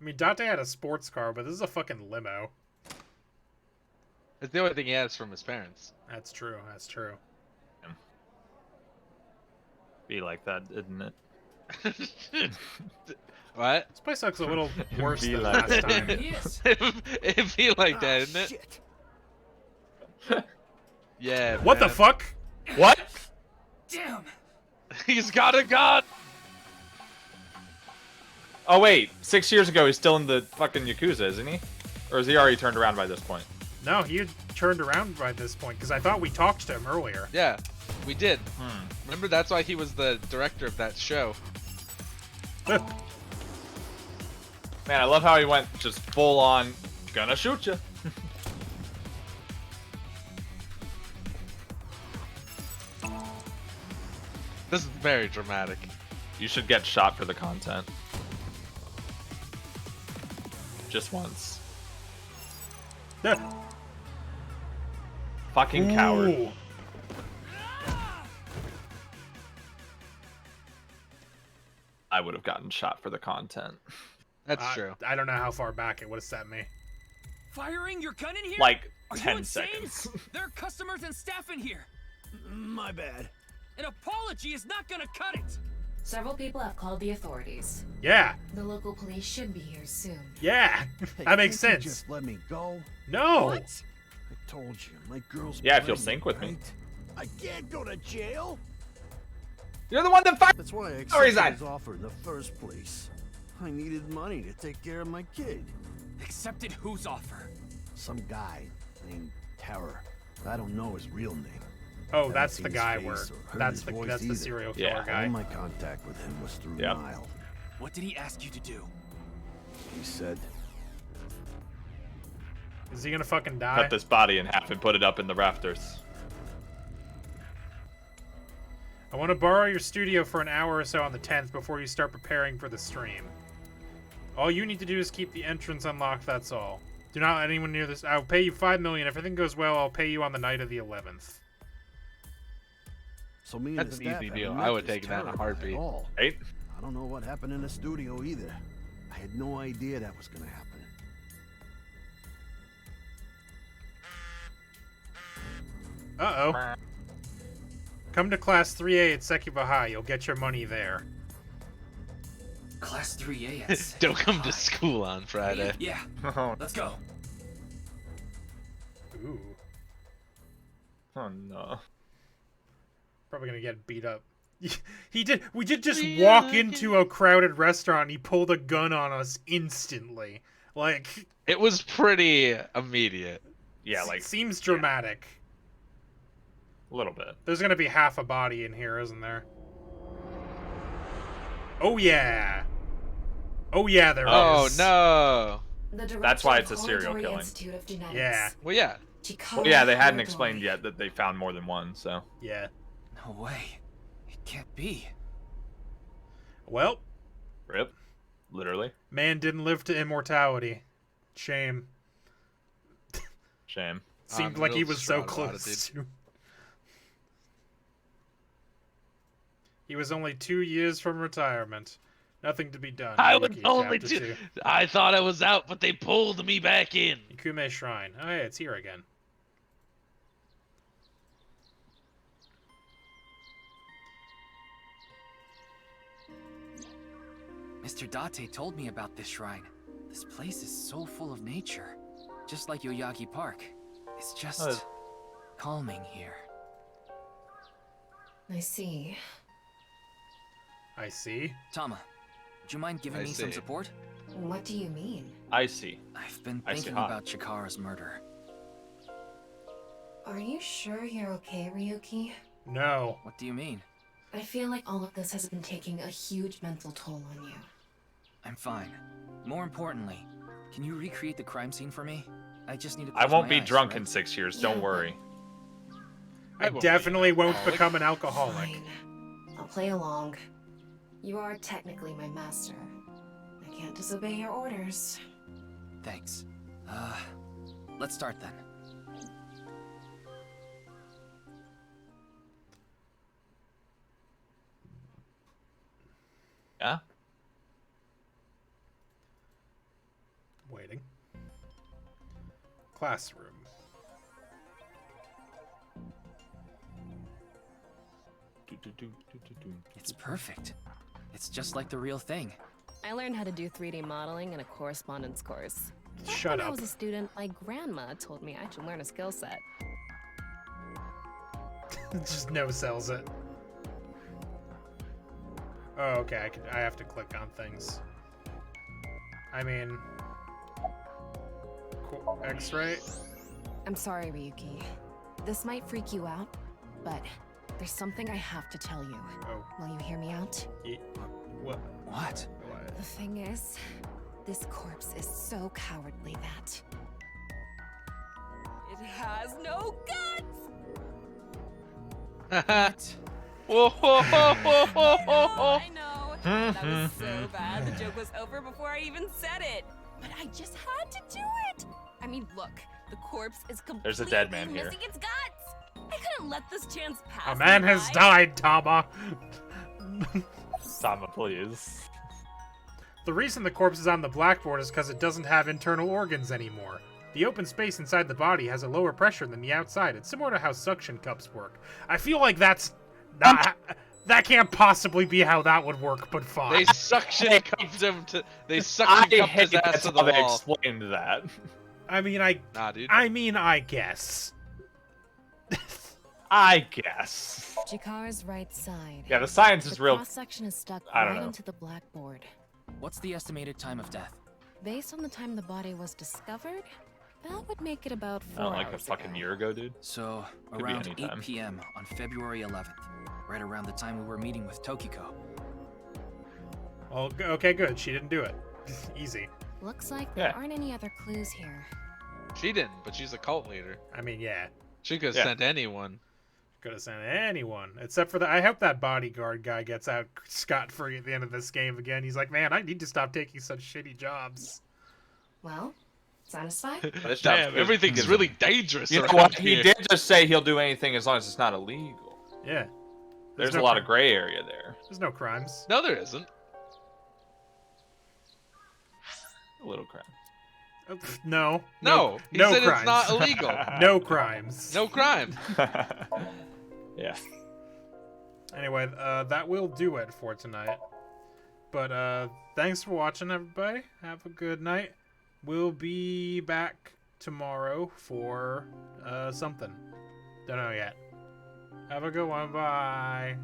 I mean, Date had a sports car, but this is a fucking limo. It's the only thing he has from his parents. That's true. That's true. Be like that, isn't it? What? This place looks a little worse Be than like last that. time. It'd be like that, isn't it? Yeah. What the man. fuck? What? Damn. He's got a gun. Oh wait, 6 years ago he's still in the fucking Yakuza, isn't he? Or is he already turned around by this point? No, he had turned around by this point, because I thought we talked to him earlier. Yeah, we did. Remember, that's why he was the director of that show. Man, I love how he went just full on, gonna shoot you. This is very dramatic. You should get shot for the content. Just once. Fucking coward. Ooh. I would have gotten shot for the content. That's true. I don't know how far back it would have sent me. Firing your gun in here? Like Are you 10 insane? seconds. There are customers and staff in here. My bad. An apology is not gonna cut it. Several people have called the authorities. Yeah. The local police should be here soon. Yeah. Hey, That makes can't you sense. just let me go. No. I told you, my girl's Yeah, if you'll pregnant, sync with me. right? I can't go to jail. You're the one that fired. That's why I Oh, he's accepted his on. offer in the first place. I needed money to take care of my kid. Accepted whose offer? Some guy named Terror. I don't know his real name. Oh, Haven't that's seen the his guy face where or heard that's his the voice that's the either. serial killer Yeah. All guy. my contact with him was through Yep. Nile. What did he ask you to do? He said, Is he gonna fucking die? Cut this body in half and put it up in the rafters. I want to borrow your studio for an hour or so on the 10th before you start preparing for the stream. All you need to do is keep the entrance unlocked, that's all. Do not let anyone near this. I'll pay you $5 million. If everything goes well, I'll pay you on the night of the 11th. so me and That's the an staff easy haven't deal. met I would this take that in a Terror guy heartbeat. at all. Right? I don't know what happened in the studio either. I had no idea that was gonna happen. Uh-oh. Come to Class 3A at Sekiba High. You'll get your money there. Class 3A. Yes. Don't come to school on Friday. Yeah. Let's go. Ooh. Oh no. Probably gonna get beat up. He did. We did just walk into a crowded restaurant and he pulled a gun on us instantly. Like, It was pretty immediate. Yeah, like seems dramatic. a little bit. There's gonna be half a body in here, isn't there? Oh yeah. Oh yeah, there Oh is. no. The That's why director it's a of serial Oratory killing. Institute of Genetics. Yeah. Well, yeah. Chikara Well, yeah, they hadn't Oratory. explained yet that they found more than one, so. Yeah. No way. It can't be. Well, Rip. Literally. man didn't live to immortality. Shame. Shame. Seemed I'm like he real was so distraught about it, close to. He was only 2 years from retirement. Nothing to be done. I was Yuki, only Chapter two. 2. I thought I was out, but they pulled me back in. Ikume Shrine. Oh, yeah, it's here again. Mr. Date told me about this shrine. This place is so full of nature. Just like Yoyagi Park. It's just calming here. I see. I see. Tama, would you mind giving I me some see. support? What do you mean? I see. I've been I see, thinking huh? about Chikara's murder. Are you sure you're okay, Ryuki? No. What do you mean? I feel like all of this has been taking a huge mental toll on you. I'm fine. More importantly, Can you recreate the crime scene for me? I just need to. I won't my be eyes, drunk right? in 6 years. Don't worry. I definitely won't become an alcoholic. Fine. I'll play along. You are technically my master. I can't disobey your orders. Thanks. Let's start then. Yeah? Waiting. Classroom. It's perfect. It's just like the real thing. I learned how to do 3D modeling in a correspondence course. Shut When up. I was a student, my grandma told me I should learn a skill set. Just no sells it. Oh, okay. I have to click on things. I mean, X-ray. I'm sorry, Ryuki. This might freak you out, but there's something I have to tell you. Oh. Will you hear me out? What? What? The thing is, this corpse is so cowardly that it has no guts. Whoa, ho, ho, ho, ho, ho, ho. I know. That was so bad. The joke was over before I even said it. But I just had to do it. I mean, look, the corpse is completely There's a dead man here. missing its guts. I couldn't let this chance pass. A man me has by. died, Tama. Tama, please. The reason the corpse is on the blackboard is because it doesn't have internal organs anymore. The open space inside the body has a lower pressure than the outside. It's similar to how suction cups work. I feel like that's not... That can't possibly be how that would work, but fine. They suction cupped him to. They suction cupped his ass to the They wall. explained that. I mean, Nah, dude. I guess. I guess. Chikara's right side. Yeah, the science is the real. cross-section is stuck I don't right know. into the blackboard. What's the estimated time of death? Based on the time the body was discovered, that would make it about 4 Not like a hours fucking ago. year ago, dude. So, Could be around any 8 time. p.m. on February 11th, right around the time we were meeting with Tokiko. Well, okay, good. She didn't do it. Easy. Looks like there Yeah. aren't any other clues here. She didn't, but she's a cult leader. I mean, yeah. She could have Yeah. sent anyone. Could have sent anyone. Except for the... I hope that bodyguard guy gets out scot-free at the end of this game again. He's like, man, I need to stop taking such shitty jobs. Well, satisfied? This job's Damn, good. everything's Gives really him- dangerous You know around what? He here. did just say he'll do anything as long as it's not illegal. Yeah. There's no a lot of cri- gray area there. There's no crimes. No, there isn't. A little crime. Oh, pff, no. No, he no said crimes. it's not illegal. No crimes. No crime. Yeah. Anyway, that will do it for tonight. But thanks for watching, everybody. Have a good night. We'll be back tomorrow for something. Don't know yet. Have a good one. Bye.